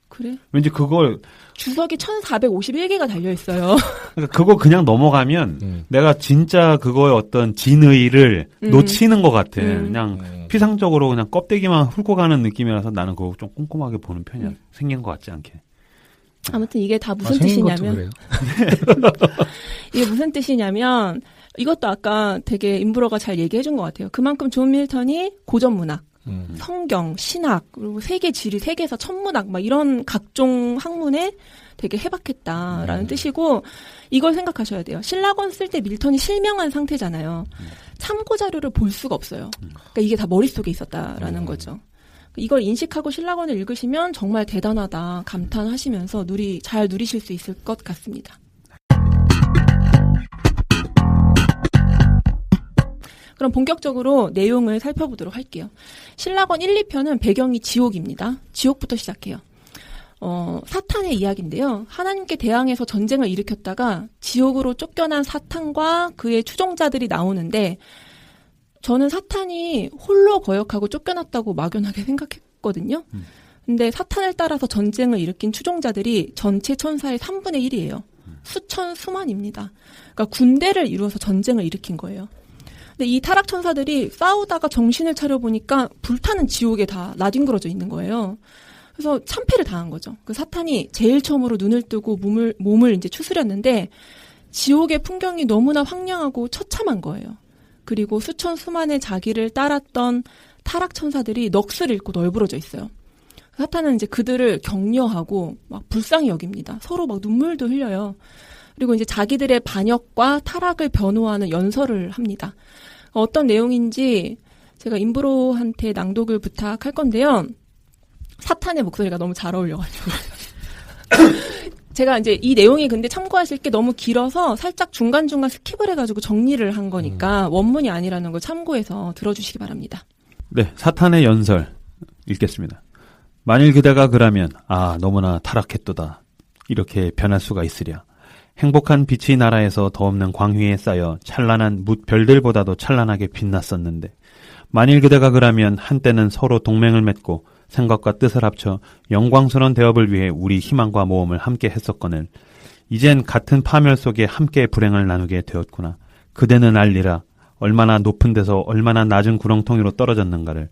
그래? 왠지 그걸 주석이 1451개가 달려 있어요. 그러니까 그거 그냥 넘어가면 내가 진짜 그거의 어떤 진의를 놓치는 것 같아. 그냥 피상적으로 그냥 껍데기만 훑고 가는 느낌이라서 나는 그거 좀 꼼꼼하게 보는 편이야. 생긴 것 같지 않게. 아무튼 이게 다 무슨 생긴 것도 뜻이냐면 그래요. 이게 무슨 뜻이냐면 이것도 아까 되게 임브러가 잘 얘기해 준 것 같아요. 그만큼 존 밀턴이 고전 문학, 성경, 신학, 그리고 세계 지리, 세계에서 천문학 막 이런 각종 학문에 되게 해박했다라는 뜻이고 이걸 생각하셔야 돼요. 신라권 쓸 때 밀턴이 실명한 상태잖아요. 참고 자료를 볼 수가 없어요. 그러니까 이게 다 머릿속에 있었다라는 거죠. 이걸 인식하고 신라권을 읽으시면 정말 대단하다 감탄하시면서 잘 누리실 수 있을 것 같습니다. 그럼 본격적으로 내용을 살펴보도록 할게요. 신라권 1, 2편은 배경이 지옥입니다. 지옥부터 시작해요. 사탄의 이야기인데요. 하나님께 대항해서 전쟁을 일으켰다가 지옥으로 쫓겨난 사탄과 그의 추종자들이 나오는데 저는 사탄이 홀로 거역하고 쫓겨났다고 막연하게 생각했거든요. 근데 사탄을 따라서 전쟁을 일으킨 추종자들이 전체 천사의 3분의 1이에요. 수천, 수만입니다. 그러니까 군대를 이루어서 전쟁을 일으킨 거예요. 근데 이 타락 천사들이 싸우다가 정신을 차려보니까 불타는 지옥에 다 나뒹굴어져 있는 거예요. 그래서 참패를 당한 거죠. 그 사탄이 제일 처음으로 눈을 뜨고 몸을 이제 추스렸는데 지옥의 풍경이 너무나 황량하고 처참한 거예요. 그리고 수천 수만의 자기를 따랐던 타락 천사들이 넋을 잃고 널브러져 있어요. 사탄은 이제 그들을 격려하고 막 불쌍히 여깁니다. 서로 막 눈물도 흘려요. 그리고 이제 자기들의 반역과 타락을 변호하는 연설을 합니다. 어떤 내용인지 제가 임브로한테 낭독을 부탁할 건데요. 사탄의 목소리가 너무 잘 어울려가지고. 제가 이제 이 내용이 근데 참고하실 게 너무 길어서 살짝 중간중간 스킵을 해가지고 정리를 한 거니까 원문이 아니라는 걸 참고해서 들어주시기 바랍니다. 네, 사탄의 연설 읽겠습니다. 만일 그대가 그라면 너무나 타락했도다. 이렇게 변할 수가 있으랴. 행복한 빛이 나라에서 더 없는 광휘에 쌓여 찬란한 별들보다도 찬란하게 빛났었는데 만일 그대가 그라면 한때는 서로 동맹을 맺고 생각과 뜻을 합쳐 영광스러운 대업을 위해 우리 희망과 모험을 함께 했었거늘 이젠 같은 파멸 속에 함께 불행을 나누게 되었구나. 그대는 알리라. 얼마나 높은 데서 얼마나 낮은 구렁텅이로 떨어졌는가를.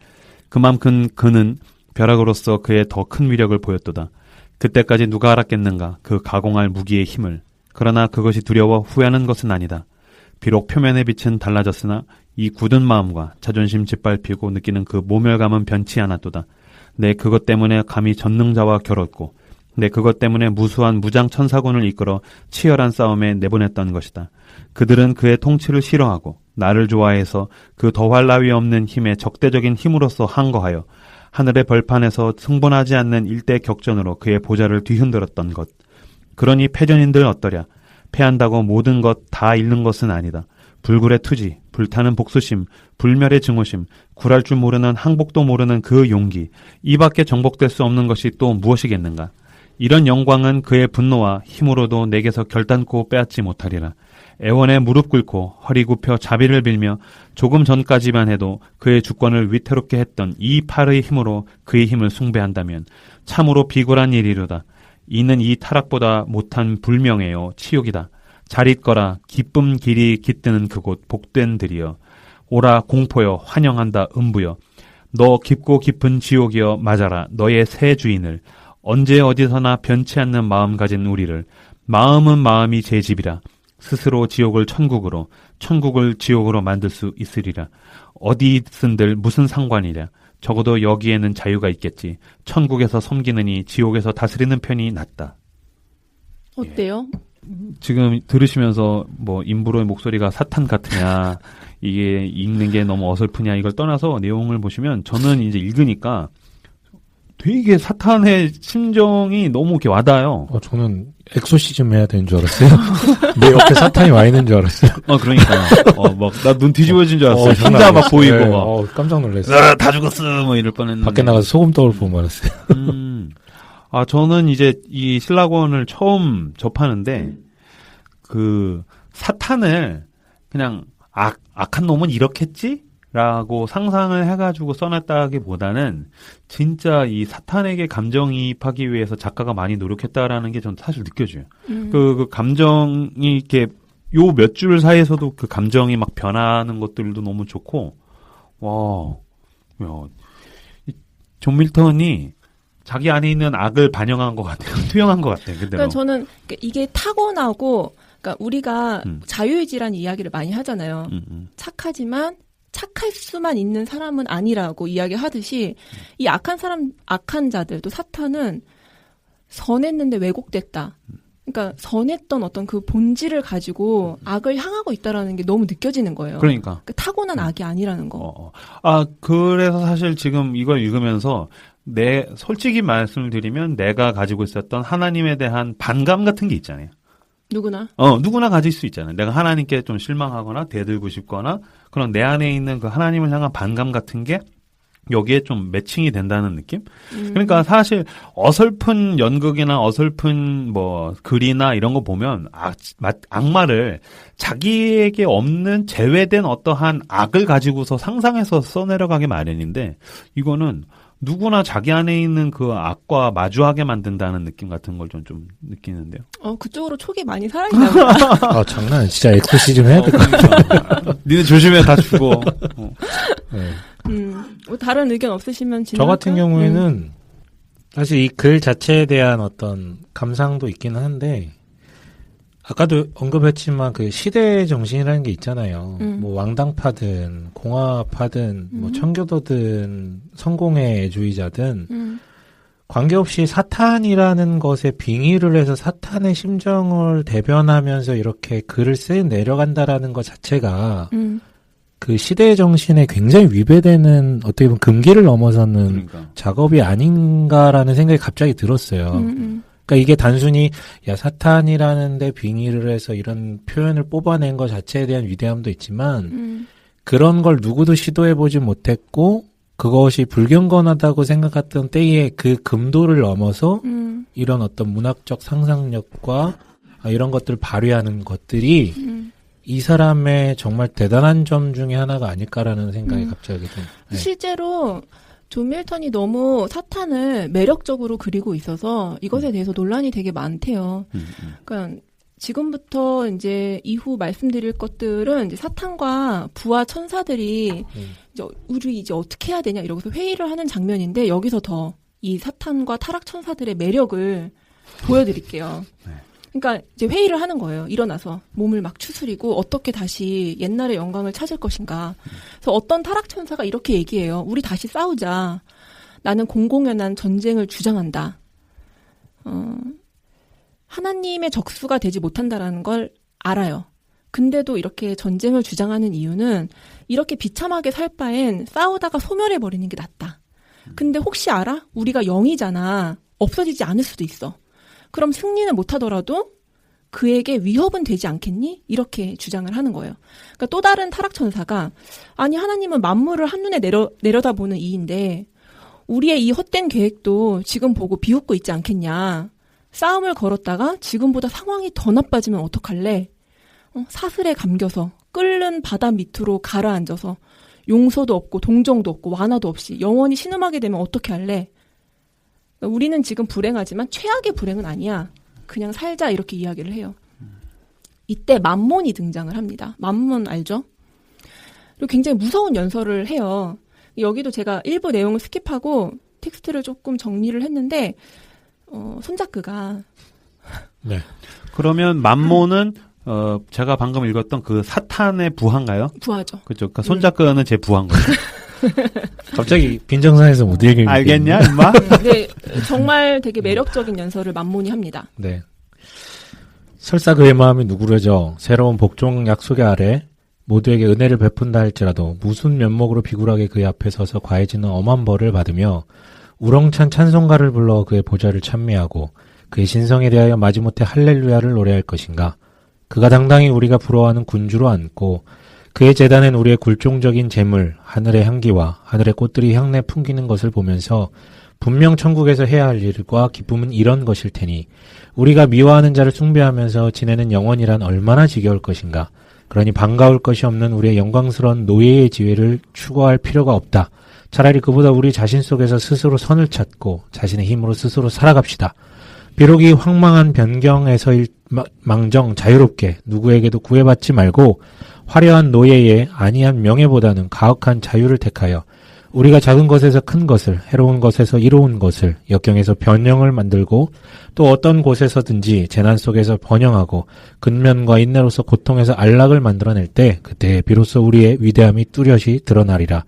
그만큼 그는 벼락으로서 그의 더 큰 위력을 보였도다. 그때까지 누가 알았겠는가 그 가공할 무기의 힘을. 그러나 그것이 두려워 후회하는 것은 아니다. 비록 표면의 빛은 달라졌으나 이 굳은 마음과 자존심 짓밟히고 느끼는 그 모멸감은 변치 않았도다. 내 그것 때문에 감히 전능자와 겨뤘고 내 그것 때문에 무수한 무장 천사군을 이끌어 치열한 싸움에 내보냈던 것이다. 그들은 그의 통치를 싫어하고 나를 좋아해서 그 더할 나위 없는 힘의 적대적인 힘으로서 항거하여 하늘의 벌판에서 승분하지 않는 일대 격전으로 그의 보좌를 뒤흔들었던 것. 그러니 패전인들 어떠랴. 패한다고 모든 것 다 잃는 것은 아니다. 불굴의 투지, 불타는 복수심, 불멸의 증오심, 굴할 줄 모르는 항복도 모르는 그 용기, 이밖에 정복될 수 없는 것이 또 무엇이겠는가. 이런 영광은 그의 분노와 힘으로도 내게서 결단코 빼앗지 못하리라. 애원에 무릎 꿇고 허리 굽혀 자비를 빌며 조금 전까지만 해도 그의 주권을 위태롭게 했던 이 팔의 힘으로 그의 힘을 숭배한다면 참으로 비굴한 일이로다. 이는 이 타락보다 못한 불명예요 치욕이다. 잘 있거라 기쁨 길이 깃드는 그곳 복된 들이여. 오라 공포여 환영한다 음부여. 너 깊고 깊은 지옥이여 맞아라 너의 새 주인을. 언제 어디서나 변치 않는 마음 가진 우리를. 마음은 마음이 제 집이라. 스스로 지옥을 천국으로 천국을 지옥으로 만들 수 있으리라. 어디 있은들 무슨 상관이랴. 적어도 여기에는 자유가 있겠지. 천국에서 섬기느니 지옥에서 다스리는 편이 낫다. 어때요? 지금 들으시면서 뭐 임브로의 목소리가 사탄 같으냐, 이게 읽는 게 너무 어설프냐 이걸 떠나서 내용을 보시면 저는 이제 읽으니까 되게 사탄의 심정이 너무 이렇게 와닿아요. 저는 엑소시즘 해야 되는 줄 알았어요. 내 옆에 사탄이 와 있는 줄 알았어요. 그러니까. 막, 나 눈 뒤집어진 줄 알았어요. 혼자 막 보이고, 네, 막. 깜짝 놀랐어요. 다 죽었어! 뭐 이럴 뻔했는데. 밖에 나가서 소금 떡을 보고 말았어요. 저는 이제 이 신라권을 처음 접하는데, 사탄을 그냥 악한 놈은 이렇겠지? 라고 상상을 해가지고 써놨다기보다는 진짜 이 사탄에게 감정이입하기 위해서 작가가 많이 노력했다라는 게 전 사실 느껴져요. 그 감정이 이렇게 요 몇 줄 사이에서도 그 감정이 막 변하는 것들도 너무 좋고, 존 밀턴이 자기 안에 있는 악을 반영한 것 같아요. 투영한 것 같아요. 그대로. 그러니까 저는 이게 타고나고, 그러니까 우리가 자유의지라는 이야기를 많이 하잖아요. 착하지만 착할 수만 있는 사람은 아니라고 이야기하듯이 이 악한 자들, 또 사탄은 선했는데 왜곡됐다. 그러니까 선했던 어떤 그 본질을 가지고 악을 향하고 있다라는 게 너무 느껴지는 거예요. 그러니까 타고난 악이 아니라는 거. 그래서 사실 지금 이걸 읽으면서 솔직히 말씀을 드리면 내가 가지고 있었던 하나님에 대한 반감 같은 게 있잖아요. 누구나 가질 수 있잖아요. 내가 하나님께 좀 실망하거나 대들고 싶거나 그런 내 안에 있는 그 하나님을 향한 반감 같은 게 여기에 좀 매칭이 된다는 느낌? 그러니까 사실 어설픈 연극이나 어설픈 뭐 글이나 이런 거 보면 악마를 자기에게 없는 제외된 어떠한 악을 가지고서 상상해서 써내려가기 마련인데 이거는 누구나 자기 안에 있는 그 악과 마주하게 만든다는 느낌 같은 걸 좀 느끼는데요. 그쪽으로 촉이 많이 살아있나 보다. 장난 진짜 엑소시즘 해야 될 것 같아. 니네 조심해 다 죽어. 네. 다른 의견 없으시면 저 같은 경우에는 사실 이 글 자체에 대한 어떤 감상도 있기는 한데 아까도 언급했지만 그 시대 정신이라는 게 있잖아요. 뭐 왕당파든 공화파든 뭐 청교도든 성공회주의자든 관계없이 사탄이라는 것에 빙의를 해서 사탄의 심정을 대변하면서 이렇게 글을 쓰 내려간다라는 것 자체가 그 시대의 정신에 굉장히 위배되는 어떻게 보면 금기를 넘어서는 작업이 아닌가라는 생각이 갑자기 들었어요. 그러니까 이게 단순히 사탄이라는 데 빙의를 해서 이런 표현을 뽑아낸 것 자체에 대한 위대함도 있지만 그런 걸 누구도 시도해보지 못했고 그것이 불경건하다고 생각했던 때에 그 금도를 넘어서 이런 어떤 문학적 상상력과 이런 것들을 발휘하는 것들이 이 사람의 정말 대단한 점 중에 하나가 아닐까라는 생각이 갑자기 좀. 네. 실제로 존 밀턴이 너무 사탄을 매력적으로 그리고 있어서 이것에 대해서 논란이 되게 많대요. 그러니까 지금부터 이제 이후 말씀드릴 것들은 이제 사탄과 부하 천사들이 이제 우리 이제 어떻게 해야 되냐 이러고서 회의를 하는 장면인데 여기서 더 이 사탄과 타락 천사들의 매력을 보여드릴게요. 그러니까 이제 회의를 하는 거예요. 일어나서 몸을 막 추스리고 어떻게 다시 옛날의 영광을 찾을 것인가. 그래서 어떤 타락 천사가 이렇게 얘기해요. 우리 다시 싸우자. 나는 공공연한 전쟁을 주장한다. 하나님의 적수가 되지 못한다라는 걸 알아요. 근데도 이렇게 전쟁을 주장하는 이유는 이렇게 비참하게 살 바엔 싸우다가 소멸해버리는 게 낫다. 근데 혹시 알아? 우리가 영이잖아. 없어지지 않을 수도 있어. 그럼 승리는 못하더라도 그에게 위협은 되지 않겠니? 이렇게 주장을 하는 거예요. 그러니까 또 다른 타락천사가 아니 하나님은 만물을 한눈에 내려다보는 이인데 우리의 이 헛된 계획도 지금 보고 비웃고 있지 않겠냐. 싸움을 걸었다가 지금보다 상황이 더 나빠지면 어떡할래? 사슬에 감겨서 끓는 바다 밑으로 가라앉아서 용서도 없고 동정도 없고 완화도 없이 영원히 신음하게 되면 어떻게 할래? 우리는 지금 불행하지만 최악의 불행은 아니야. 그냥 살자 이렇게 이야기를 해요. 이때 만몬이 등장을 합니다. 만몬 알죠? 그리고 굉장히 무서운 연설을 해요. 여기도 제가 일부 내용을 스킵하고 텍스트를 조금 정리를 했는데 손자크가 네. 그러면 만몬은 제가 방금 읽었던 그 사탄의 부하인가요? 부하죠. 그렇죠. 그러니까 손자크는 제 부하인 거죠. 갑자기 빈정상에서 못 읽겠네. 알겠냐, 임마? 네, 정말 되게 매력적인 연설을 만몬이 합니다. 네. 설사 그의 마음이 누그러져 새로운 복종 약속의 아래 모두에게 은혜를 베푼다 할지라도 무슨 면목으로 비굴하게 그의 앞에 서서 과해지는 엄한 벌을 받으며 우렁찬 찬송가를 불러 그의 보좌를 찬미하고 그의 신성에 대하여 마지못해 할렐루야를 노래할 것인가. 그가 당당히 우리가 부러워하는 군주로 앉고 그의 제단엔 우리의 굴종적인 재물, 하늘의 향기와 하늘의 꽃들이 향내 풍기는 것을 보면서 분명 천국에서 해야 할 일과 기쁨은 이런 것일 테니 우리가 미워하는 자를 숭배하면서 지내는 영원이란 얼마나 지겨울 것인가. 그러니 반가울 것이 없는 우리의 영광스러운 노예의 지위를 추구할 필요가 없다. 차라리 그보다 우리 자신 속에서 스스로 선을 찾고 자신의 힘으로 스스로 살아갑시다. 비록 이 황망한 변경에서일 망정 자유롭게 누구에게도 구애받지 말고 화려한 노예의 안이한 명예보다는 가혹한 자유를 택하여 우리가 작은 것에서 큰 것을, 해로운 것에서 이로운 것을, 역경에서 변형을 만들고 또 어떤 곳에서든지 재난 속에서 번영하고 근면과 인내로서 고통에서 안락을 만들어낼 때 그때 비로소 우리의 위대함이 뚜렷이 드러나리라.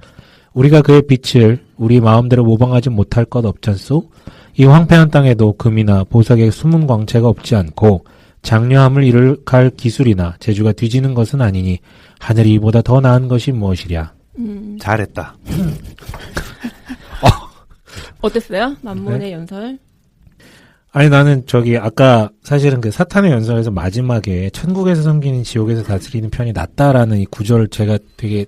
우리가 그의 빛을 우리 마음대로 모방하지 못할 것 없잖소? 이 황폐한 땅에도 금이나 보석의 숨은 광채가 없지 않고 장려함을 이룰 기술이나 재주가 뒤지는 것은 아니니 하늘이 이보다 더 나은 것이 무엇이랴. 잘했다. 어땠어요? 만몬의 네? 연설? 아니 나는 아까 사실은 그 사탄의 연설에서 마지막에 천국에서 섬기는 지옥에서 다스리는 편이 낫다라는 이 구절을 제가 되게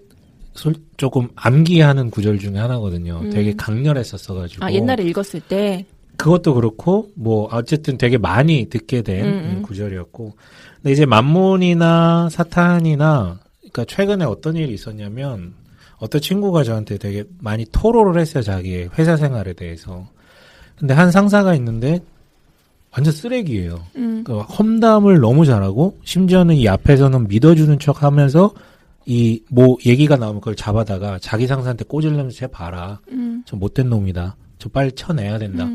조금 암기하는 구절 중에 하나거든요. 되게 강렬했었어가지고. 옛날에 읽었을 때? 그것도 그렇고 어쨌든 되게 많이 듣게 된 구절이었고. 근데 이제 만몬이나 사탄이나 그러니까 최근에 어떤 일이 있었냐면 어떤 친구가 저한테 되게 많이 토로를 했어요. 자기의 회사 생활에 대해서. 근데 한 상사가 있는데 완전 쓰레기예요. 그러니까 험담을 너무 잘하고 심지어는 이 앞에서는 믿어주는 척하면서 이 뭐 얘기가 나오면 그걸 잡아다가 자기 상사한테 꼬질면서 쟤 봐라. 저 못된 놈이다. 저 빨리 쳐내야 된다.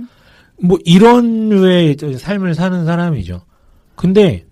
뭐 이런 류의 삶을 사는 사람이죠. 근데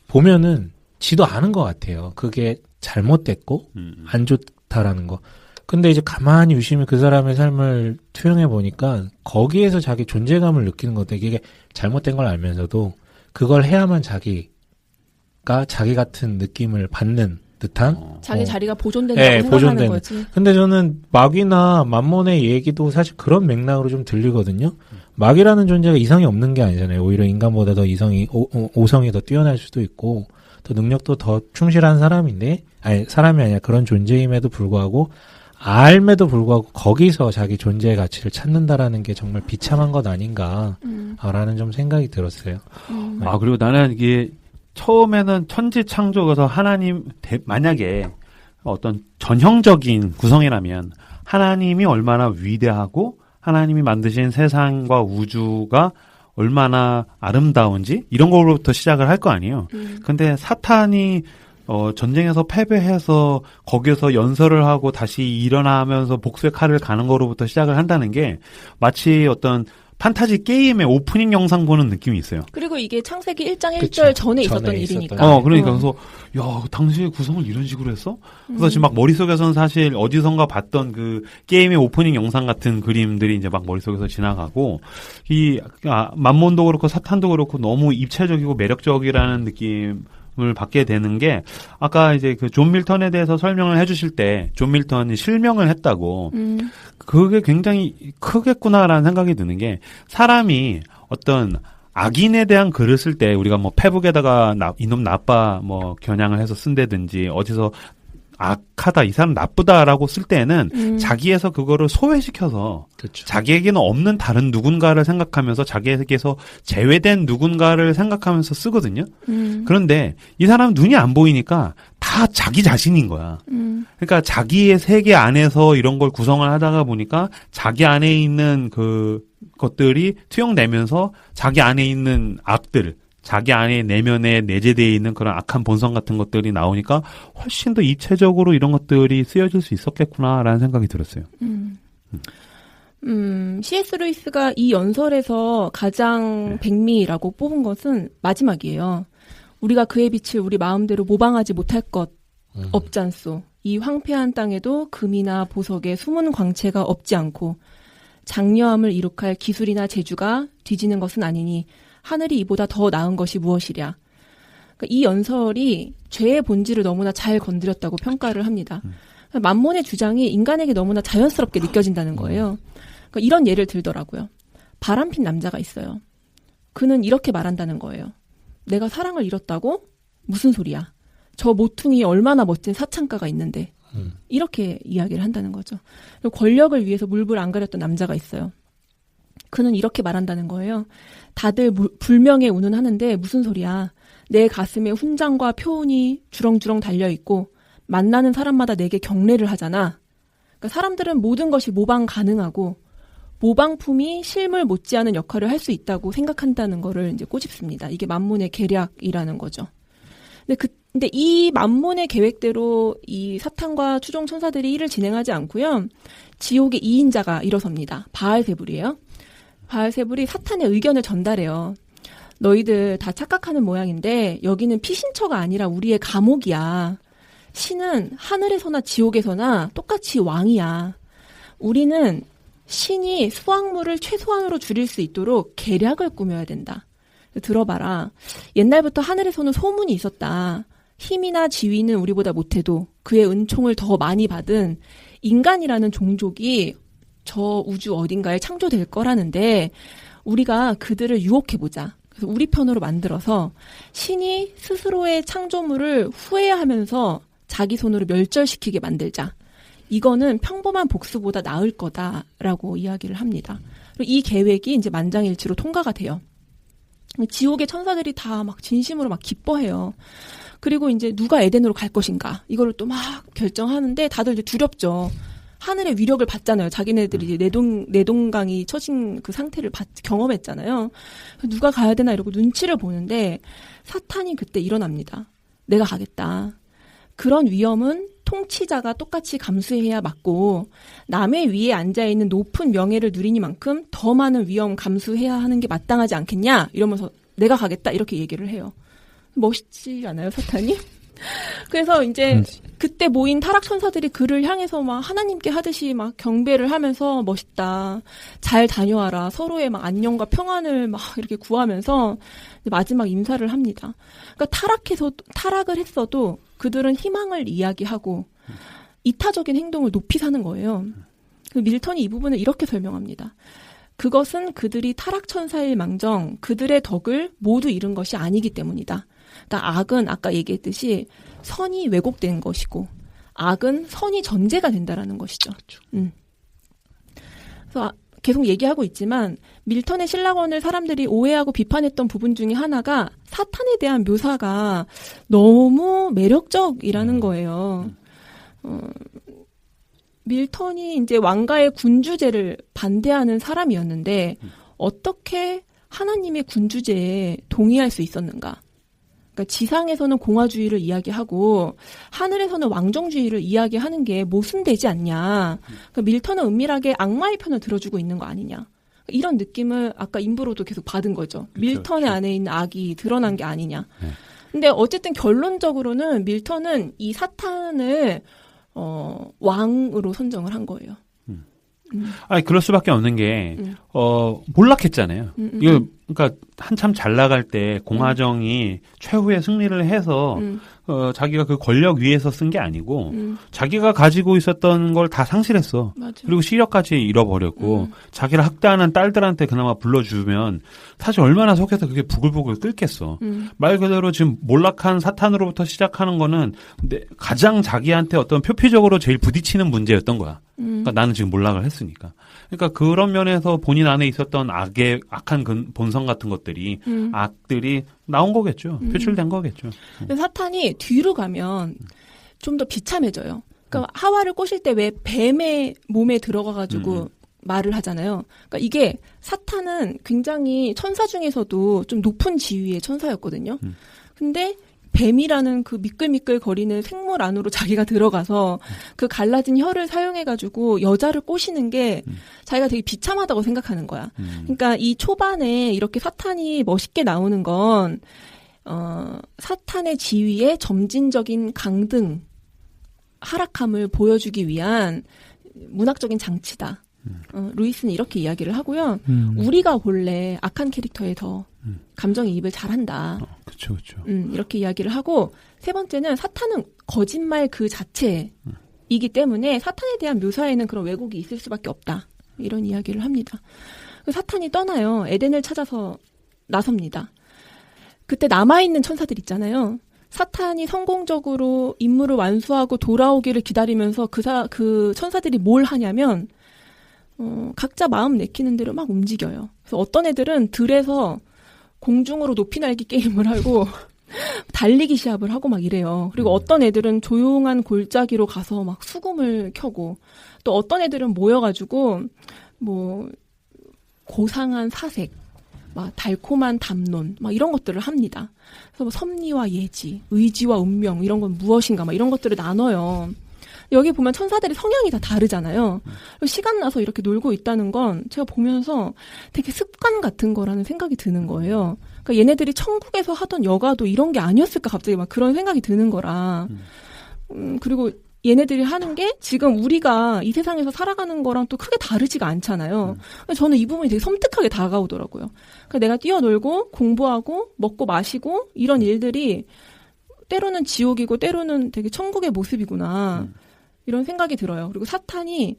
보면은 지도 아는 것 같아요. 그게 잘못됐고 안 좋다라는 거. 근데 이제 가만히 유심히 그 사람의 삶을 투영해 보니까 거기에서 자기 존재감을 느끼는 것 같아요. 이게 잘못된 걸 알면서도 그걸 해야만 자기가 자기 같은 느낌을 받는 듯한 자기 자리가 보존된다고 생각하는 거지. 근데 저는 마귀나 맘몬의 얘기도 사실 그런 맥락으로 좀 들리거든요. 마귀라는 존재가 이성이 없는 게 아니잖아요. 오히려 인간보다 더 이성이 오성이 더 뛰어날 수도 있고 더 능력도 더 충실한 사람인데 사람이 아니라 그런 존재임에도 불구하고 알매도 불구하고 거기서 자기 존재의 가치를 찾는다라는 게 정말 비참한 것 아닌가라는 좀 생각이 들었어요. 아, 그리고 나는 이게 처음에는 천지 창조에서 하나님, 만약에 어떤 전형적인 구성이라면 하나님이 얼마나 위대하고 하나님이 만드신 세상과 우주가 얼마나 아름다운지 이런 거로부터 시작을 할 거 아니에요. 근데 사탄이 전쟁에서 패배해서 거기에서 연설을 하고 다시 일어나면서 복수의 칼을 가는 거로부터 시작을 한다는 게 마치 어떤 판타지 게임의 오프닝 영상 보는 느낌이 있어요. 그리고 이게 창세기 1장 1절 전에 있었던 일이니까. 그러니까 그래서 야, 당시의 구성을 이런 식으로 했어? 그래서 지금 막 머릿속에서는 사실 어디선가 봤던 그 게임의 오프닝 영상 같은 그림들이 이제 막 머릿속에서 지나가고 맘몬도 그렇고 사탄도 그렇고 너무 입체적이고 매력적이라는 느낌을 받게 되는 게 아까 이제 그 존 밀턴에 대해서 설명을 해주실 때 존 밀턴이 실명을 했다고 그게 굉장히 크겠구나라는 생각이 드는 게 사람이 어떤 악인에 대한 글을 쓸 때 우리가 뭐 페북에다가 이놈 나빠 뭐 겨냥을 해서 쓴다든지 어디서 악하다 이 사람 나쁘다라고 쓸 때는 자기에서 그거를 소외시켜서 그렇죠. 자기에게는 없는 다른 누군가를 생각하면서 자기에게서 제외된 누군가를 생각하면서 쓰거든요. 그런데 이 사람은 눈이 안 보이니까 다 자기 자신인 거야. 그러니까 자기의 세계 안에서 이런 걸 구성을 하다가 보니까 자기 안에 있는 그 것들이 투영되면서 자기 안에 있는 악들 자기 안에 내면에 내재되어 있는 그런 악한 본성 같은 것들이 나오니까 훨씬 더 입체적으로 이런 것들이 쓰여질 수 있었겠구나라는 생각이 들었어요. C.S. 루이스가 이 연설에서 가장 백미라고 뽑은 것은 마지막이에요. 우리가 그의 빛을 우리 마음대로 모방하지 못할 것 없잖소. 이 황폐한 땅에도 금이나 보석에 숨은 광채가 없지 않고 장려함을 이룩할 기술이나 재주가 뒤지는 것은 아니니 하늘이 이보다 더 나은 것이 무엇이랴. 그러니까 이 연설이 죄의 본질을 너무나 잘 건드렸다고 평가를 합니다. 맘몬의 주장이 인간에게 너무나 자연스럽게 느껴진다는 거예요. 그러니까 이런 예를 들더라고요. 바람핀 남자가 있어요. 그는 이렇게 말한다는 거예요. 내가 사랑을 잃었다고? 무슨 소리야. 저 모퉁이에 얼마나 멋진 사창가가 있는데. 이렇게 이야기를 한다는 거죠. 그리고 권력을 위해서 물불 안 가렸던 남자가 있어요. 그는 이렇게 말한다는 거예요. 다들 불명예 운운하는데 무슨 소리야. 내 가슴에 훈장과 표운이 주렁주렁 달려있고 만나는 사람마다 내게 경례를 하잖아. 그러니까 사람들은 모든 것이 모방 가능하고 모방품이 실물 못지않은 역할을 할 수 있다고 생각한다는 거를 이제 꼬집습니다. 이게 맘몬의 계략이라는 거죠. 근데 이 맘몬의 계획대로 이 사탄과 추종 천사들이 일을 진행하지 않고요. 지옥의 2인자가 일어섭니다. 바알세불이에요. 바알세불이 사탄의 의견을 전달해요. 너희들 다 착각하는 모양인데 여기는 피신처가 아니라 우리의 감옥이야. 신은 하늘에서나 지옥에서나 똑같이 왕이야. 우리는 신이 수확물을 최소한으로 줄일 수 있도록 계략을 꾸며야 된다. 들어봐라. 옛날부터 하늘에서는 소문이 있었다. 힘이나 지위는 우리보다 못해도 그의 은총을 더 많이 받은 인간이라는 종족이 저 우주 어딘가에 창조될 거라는데 우리가 그들을 유혹해보자. 그래서 우리 편으로 만들어서 신이 스스로의 창조물을 후회하면서 자기 손으로 멸절시키게 만들자. 이거는 평범한 복수보다 나을 거다라고 이야기를 합니다. 그리고 이 계획이 이제 만장일치로 통과가 돼요. 지옥의 천사들이 다 막 진심으로 막 기뻐해요. 그리고 이제 누가 에덴으로 갈 것인가 이거를 또 막 결정하는데 다들 이제 두렵죠. 하늘의 위력을 받잖아요. 자기네들이 이제 내동강이 처진 그 상태를 경험했잖아요. 누가 가야 되나 이러고 눈치를 보는데 사탄이 그때 일어납니다. 내가 가겠다. 그런 위험은 통치자가 똑같이 감수해야 맞고 남의 위에 앉아있는 높은 명예를 누리니만큼 더 많은 위험 감수해야 하는 게 마땅하지 않겠냐 이러면서 내가 가겠다 이렇게 얘기를 해요. 멋있지 않아요 사탄이? 그래서 이제 그때 모인 타락 천사들이 그를 향해서 막 하나님께 하듯이 막 경배를 하면서 멋있다. 잘 다녀와라. 서로의 막 안녕과 평안을 막 이렇게 구하면서 마지막 인사를 합니다. 그러니까 타락을 했어도 그들은 희망을 이야기하고 이타적인 행동을 높이 사는 거예요. 밀턴이 이 부분을 이렇게 설명합니다. 그것은 그들이 타락 천사일 망정 그들의 덕을 모두 잃은 것이 아니기 때문이다. 그러니까 악은 아까 얘기했듯이 선이 왜곡된 것이고 악은 선이 전제가 된다라는 것이죠. 그래서 계속 얘기하고 있지만 밀턴의 신라권을 사람들이 오해하고 비판했던 부분 중에 하나가 사탄에 대한 묘사가 너무 매력적이라는 거예요. 밀턴이 이제 왕가의 군주제를 반대하는 사람이었는데 어떻게 하나님의 군주제에 동의할 수 있었는가? 그러니까 지상에서는 공화주의를 이야기하고 하늘에서는 왕정주의를 이야기하는 게 모순되지 않냐. 그러니까 밀턴은 은밀하게 악마의 편을 들어주고 있는 거 아니냐. 이런 느낌을 아까 인브로도 계속 받은 거죠. 그쵸, 밀턴의 그쵸. 안에 있는 악이 드러난 게 아니냐. 네. 근데 어쨌든 결론적으로는 밀턴은 이 사탄을 왕으로 선정을 한 거예요. 아니, 그럴 수밖에 없는 게, 몰락했잖아요. 이거, 그러니까, 한참 잘 나갈 때 공화정이 최후의 승리를 해서, 자기가 그 권력 위에서 쓴 게 아니고, 자기가 가지고 있었던 걸 다 상실했어. 맞아. 그리고 시력까지 잃어버렸고, 자기를 학대하는 딸들한테 그나마 불러주면, 사실 얼마나 속에서 그게 부글부글 끓겠어. 말 그대로 지금 몰락한 사탄으로부터 시작하는 거는, 가장 자기한테 어떤 표피적으로 제일 부딪히는 문제였던 거야. 그러니까 나는 지금 몰락을 했으니까. 그러니까 그런 면에서 본인 안에 있었던 악한 본성 같은 것들이, 악들이 나온 거겠죠. 표출된 거겠죠. 사탄이 뒤로 가면 좀 더 비참해져요. 그러니까 하와를 꼬실 때 왜 뱀의 몸에 들어가가지고 말을 하잖아요. 그러니까 이게 사탄은 굉장히 천사 중에서도 좀 높은 지위의 천사였거든요. 근데 뱀이라는 그 미끌미끌 거리는 생물 안으로 자기가 들어가서 그 갈라진 혀를 사용해가지고 여자를 꼬시는 게 자기가 되게 비참하다고 생각하는 거야. 그러니까 이 초반에 이렇게 사탄이 멋있게 나오는 건, 사탄의 지위의 점진적인 강등, 하락함을 보여주기 위한 문학적인 장치다. 루이스는 이렇게 이야기를 하고요. 우리가 본래 악한 캐릭터에 더 감정이입을 잘한다. 그렇죠. 이렇게 이야기를 하고 세 번째는 사탄은 거짓말 그 자체이기 때문에 사탄에 대한 묘사에는 그런 왜곡이 있을 수밖에 없다. 이런 이야기를 합니다. 사탄이 떠나요. 에덴을 찾아서 나섭니다. 그때 남아있는 천사들 있잖아요. 사탄이 성공적으로 임무를 완수하고 돌아오기를 기다리면서 그 천사들이 뭘 하냐면 각자 마음 내키는 대로 막 움직여요. 그래서 어떤 애들은 들에서 공중으로 높이 날기 게임을 하고 달리기 시합을 하고 막 이래요. 그리고 어떤 애들은 조용한 골짜기로 가서 막 수금을 켜고 또 어떤 애들은 모여가지고 뭐 고상한 사색, 막 달콤한 담론, 막 이런 것들을 합니다. 그래서 뭐 섭리와 예지, 의지와 운명 이런 건 무엇인가 막 이런 것들을 나눠요. 여기 보면 천사들이 성향이 다 다르잖아요. 시간 나서 이렇게 놀고 있다는 건 제가 보면서 되게 습관 같은 거라는 생각이 드는 거예요. 그러니까 얘네들이 천국에서 하던 여가도 이런 게 아니었을까 갑자기 막 그런 생각이 드는 거라. 그리고 얘네들이 하는 게 지금 우리가 이 세상에서 살아가는 거랑 또 크게 다르지가 않잖아요. 저는 이 부분이 되게 섬뜩하게 다가오더라고요. 그러니까 내가 뛰어놀고 공부하고 먹고 마시고 이런 일들이 때로는 지옥이고 때로는 되게 천국의 모습이구나. 이런 생각이 들어요. 그리고 사탄이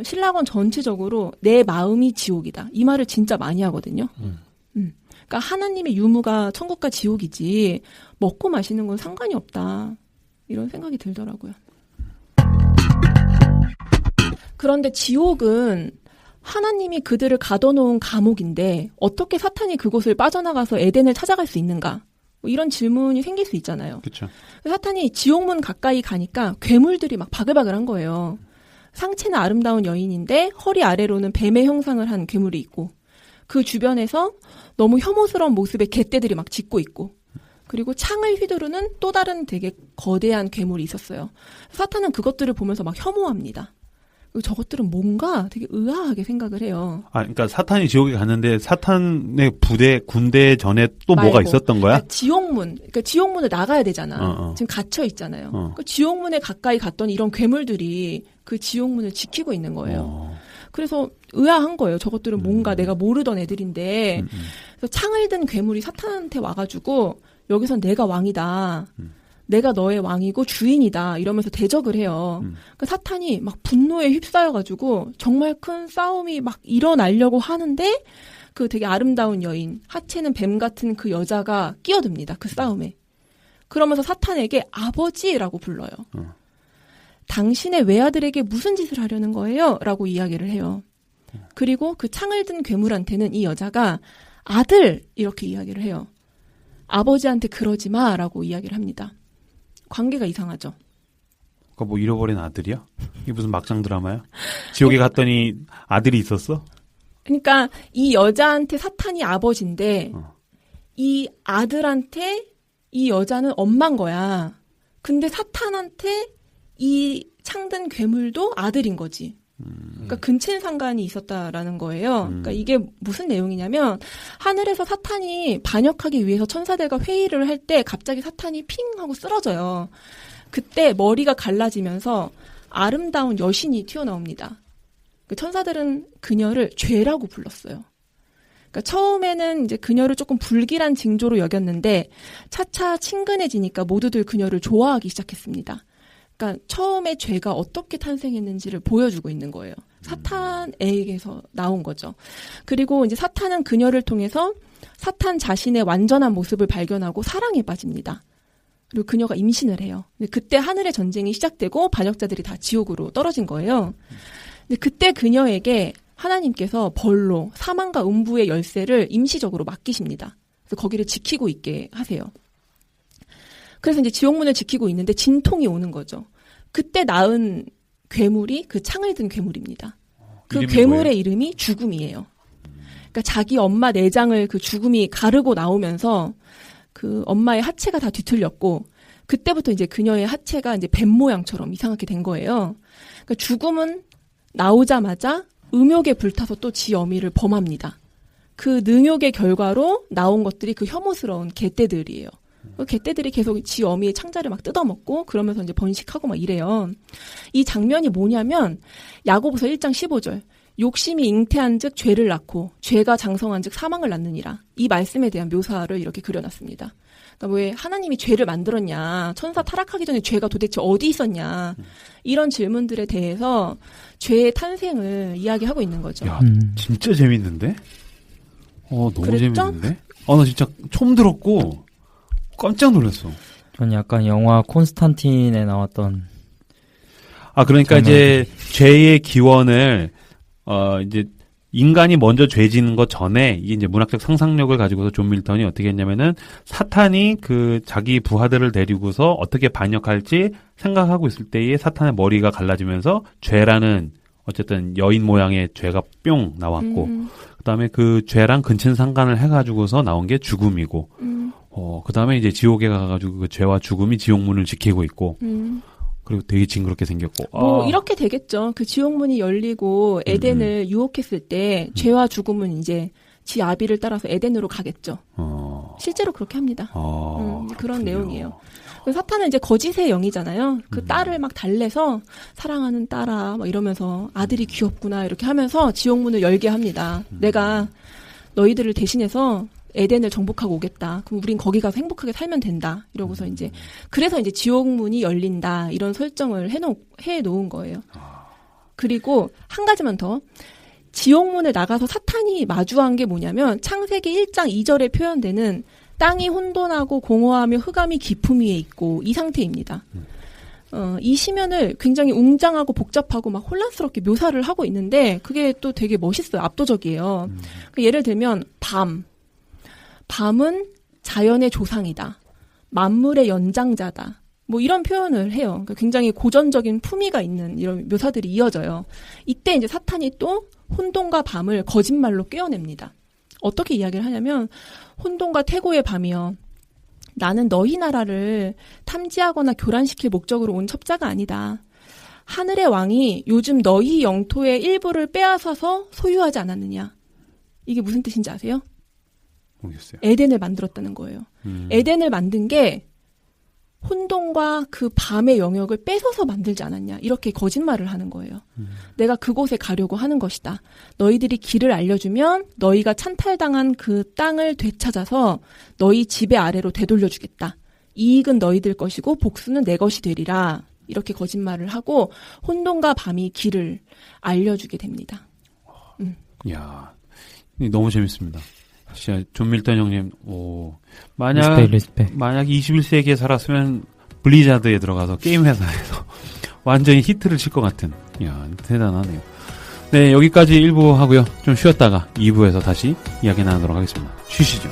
신라권 전체적으로 내 마음이 지옥이다. 이 말을 진짜 많이 하거든요. 그러니까 하나님의 유무가 천국과 지옥이지 먹고 마시는 건 상관이 없다. 이런 생각이 들더라고요. 그런데 지옥은 하나님이 그들을 가둬놓은 감옥인데 어떻게 사탄이 그곳을 빠져나가서 에덴을 찾아갈 수 있는가? 뭐 이런 질문이 생길 수 있잖아요. 그렇죠. 사탄이 지옥문 가까이 가니까 괴물들이 막 바글바글한 거예요. 상체는 아름다운 여인인데 허리 아래로는 뱀의 형상을 한 괴물이 있고 그 주변에서 너무 혐오스러운 모습의 갯떼들이 막 짖고 있고 그리고 창을 휘두르는 또 다른 되게 거대한 괴물이 있었어요. 사탄은 그것들을 보면서 막 혐오합니다. 저것들은 뭔가 되게 의아하게 생각을 해요. 아, 그러니까 사탄이 지옥에 갔는데 사탄의 군대 전에 또 말고, 뭐가 있었던 거야? 그러니까 지옥문을 나가야 되잖아. 지금 갇혀 있잖아요. 그러니까 지옥문에 가까이 갔더니 이런 괴물들이 그 지옥문을 지키고 있는 거예요. 그래서 의아한 거예요. 저것들은 뭔가 내가 모르던 애들인데 그래서 창을 든 괴물이 사탄한테 와가지고 여기선 내가 왕이다. 내가 너의 왕이고 주인이다. 이러면서 대적을 해요. 그러니까 사탄이 막 분노에 휩싸여가지고 정말 큰 싸움이 막 일어나려고 하는데 그 되게 아름다운 여인, 하체는 뱀 같은 그 여자가 끼어듭니다. 그 싸움에. 그러면서 사탄에게 아버지라고 불러요. 당신의 외아들에게 무슨 짓을 하려는 거예요? 라고 이야기를 해요. 그리고 그 창을 든 괴물한테는 이 여자가 아들! 이렇게 이야기를 해요. 아버지한테 그러지 마! 라고 이야기를 합니다. 관계가 이상하죠. 그러니까 뭐 잃어버린 아들이야? 이게 무슨 막장 드라마야? 지옥에 갔더니 아들이 있었어? 그러니까 이 여자한테 사탄이 아버지인데 이 아들한테 이 여자는 엄마인 거야. 근데 사탄한테 이 창든 괴물도 아들인 거지. 그러니까 근친상간이 있었다라는 거예요. 그러니까 이게 무슨 내용이냐면 하늘에서 사탄이 반역하기 위해서 천사들과 회의를 할 때 갑자기 사탄이 핑 하고 쓰러져요. 그때 머리가 갈라지면서 아름다운 여신이 튀어나옵니다. 천사들은 그녀를 죄라고 불렀어요. 그러니까 처음에는 이제 그녀를 조금 불길한 징조로 여겼는데 차차 친근해지니까 모두들 그녀를 좋아하기 시작했습니다. 그러니까 처음에 죄가 어떻게 탄생했는지를 보여주고 있는 거예요. 사탄에게서 나온 거죠. 그리고 이제 사탄은 그녀를 통해서 사탄 자신의 완전한 모습을 발견하고 사랑에 빠집니다. 그리고 그녀가 임신을 해요. 근데 그때 하늘의 전쟁이 시작되고 반역자들이 다 지옥으로 떨어진 거예요. 근데 그때 그녀에게 하나님께서 벌로 사망과 음부의 열쇠를 임시적으로 맡기십니다. 그래서 거기를 지키고 있게 하세요. 그래서 이제 지옥문을 지키고 있는데 진통이 오는 거죠. 그때 낳은 괴물이 그 창을 든 괴물입니다. 그 괴물의 뭐예요? 이름이 죽음이에요. 그러니까 자기 엄마 내장을 그 죽음이 가르고 나오면서 그 엄마의 하체가 다 뒤틀렸고 그때부터 이제 그녀의 하체가 이제 뱀 모양처럼 이상하게 된 거예요. 그러니까 죽음은 나오자마자 음욕에 불타서 또 지 어미를 범합니다. 그 능욕의 결과로 나온 것들이 그 혐오스러운 갯떼들이에요. 갯떼들이 계속 지 어미의 창자를 막 뜯어먹고 그러면서 이제 번식하고 막 이래요. 이 장면이 뭐냐면 야고보서 1장 15절 욕심이 잉태한 즉 죄를 낳고 죄가 장성한 즉 사망을 낳느니라. 이 말씀에 대한 묘사를 이렇게 그려놨습니다. 그러니까 왜 하나님이 죄를 만들었냐, 천사 타락하기 전에 죄가 도대체 어디 있었냐, 이런 질문들에 대해서 죄의 탄생을 이야기하고 있는 거죠. 야, 진짜 재밌는데? 너무 그랬죠? 재밌는데? 나 진짜 처음 들었고 깜짝 놀랐어. 전 약간 영화 콘스탄틴에 나왔던. 그러니까 이제 죄의 기원을 이제 인간이 먼저 죄 짓는 것 전에 이게 이제 문학적 상상력을 가지고서 존 밀턴이 어떻게 했냐면은 사탄이 그 자기 부하들을 데리고서 어떻게 반역할지 생각하고 있을 때에 사탄의 머리가 갈라지면서 죄라는 어쨌든 여인 모양의 죄가 뿅 나왔고 그다음에 그 죄랑 근친상간을 해가지고서 나온 게 죽음이고 그 다음에 이제 지옥에 가가지고 그 죄와 죽음이 지옥문을 지키고 있고, 그리고 되게 징그럽게 생겼고. 이렇게 되겠죠. 그 지옥문이 열리고 에덴을 유혹했을 때, 죄와 죽음은 이제 지 아비를 따라서 에덴으로 가겠죠. 실제로 그렇게 합니다. 그런 내용이에요. 사탄은 이제 거짓의 영이잖아요. 그 딸을 막 달래서, 사랑하는 딸아, 막 이러면서 아들이 귀엽구나, 이렇게 하면서 지옥문을 열게 합니다. 내가 너희들을 대신해서 에덴을 정복하고 오겠다. 그럼 우린 거기 가서 행복하게 살면 된다. 이러고서 이제 그래서 이제 지옥문이 열린다. 이런 설정을 해 놓은 거예요. 그리고 한 가지만 더. 지옥문을 나가서 사탄이 마주한 게 뭐냐면 창세기 1장 2절에 표현되는 땅이 혼돈하고 공허하며 흑암이 깊음 위에 있고 이 상태입니다. 이 시면을 굉장히 웅장하고 복잡하고 막 혼란스럽게 묘사를 하고 있는데 그게 또 되게 멋있어요. 압도적이에요. 예를 들면 밤은 자연의 조상이다. 만물의 연장자다. 뭐 이런 표현을 해요. 그러니까 굉장히 고전적인 품위가 있는 이런 묘사들이 이어져요. 이때 이제 사탄이 또 혼돈과 밤을 거짓말로 꿰어냅니다. 어떻게 이야기를 하냐면 혼돈과 태고의 밤이요. 나는 너희 나라를 탐지하거나 교란시킬 목적으로 온 첩자가 아니다. 하늘의 왕이 요즘 너희 영토의 일부를 빼앗아서 소유하지 않았느냐. 이게 무슨 뜻인지 아세요? 모르겠어요. 에덴을 만들었다는 거예요. 에덴을 만든 게 혼돈과 그 밤의 영역을 뺏어서 만들지 않았냐. 이렇게 거짓말을 하는 거예요. 내가 그곳에 가려고 하는 것이다. 너희들이 길을 알려주면 너희가 찬탈당한 그 땅을 되찾아서 너희 지배 아래로 되돌려주겠다. 이익은 너희들 것이고 복수는 내 것이 되리라. 이렇게 거짓말을 하고 혼돈과 밤이 길을 알려주게 됩니다. 이야, 너무 재밌습니다. 진짜 존 밀턴 형님, 만약 21세기에 살았으면 블리자드에 들어가서 게임 회사에서 완전히 히트를 칠 것 같은, 이야, 대단하네요. 네, 여기까지 1부 하고요. 좀 쉬었다가 2부에서 다시 이야기 나누도록 하겠습니다. 쉬시죠.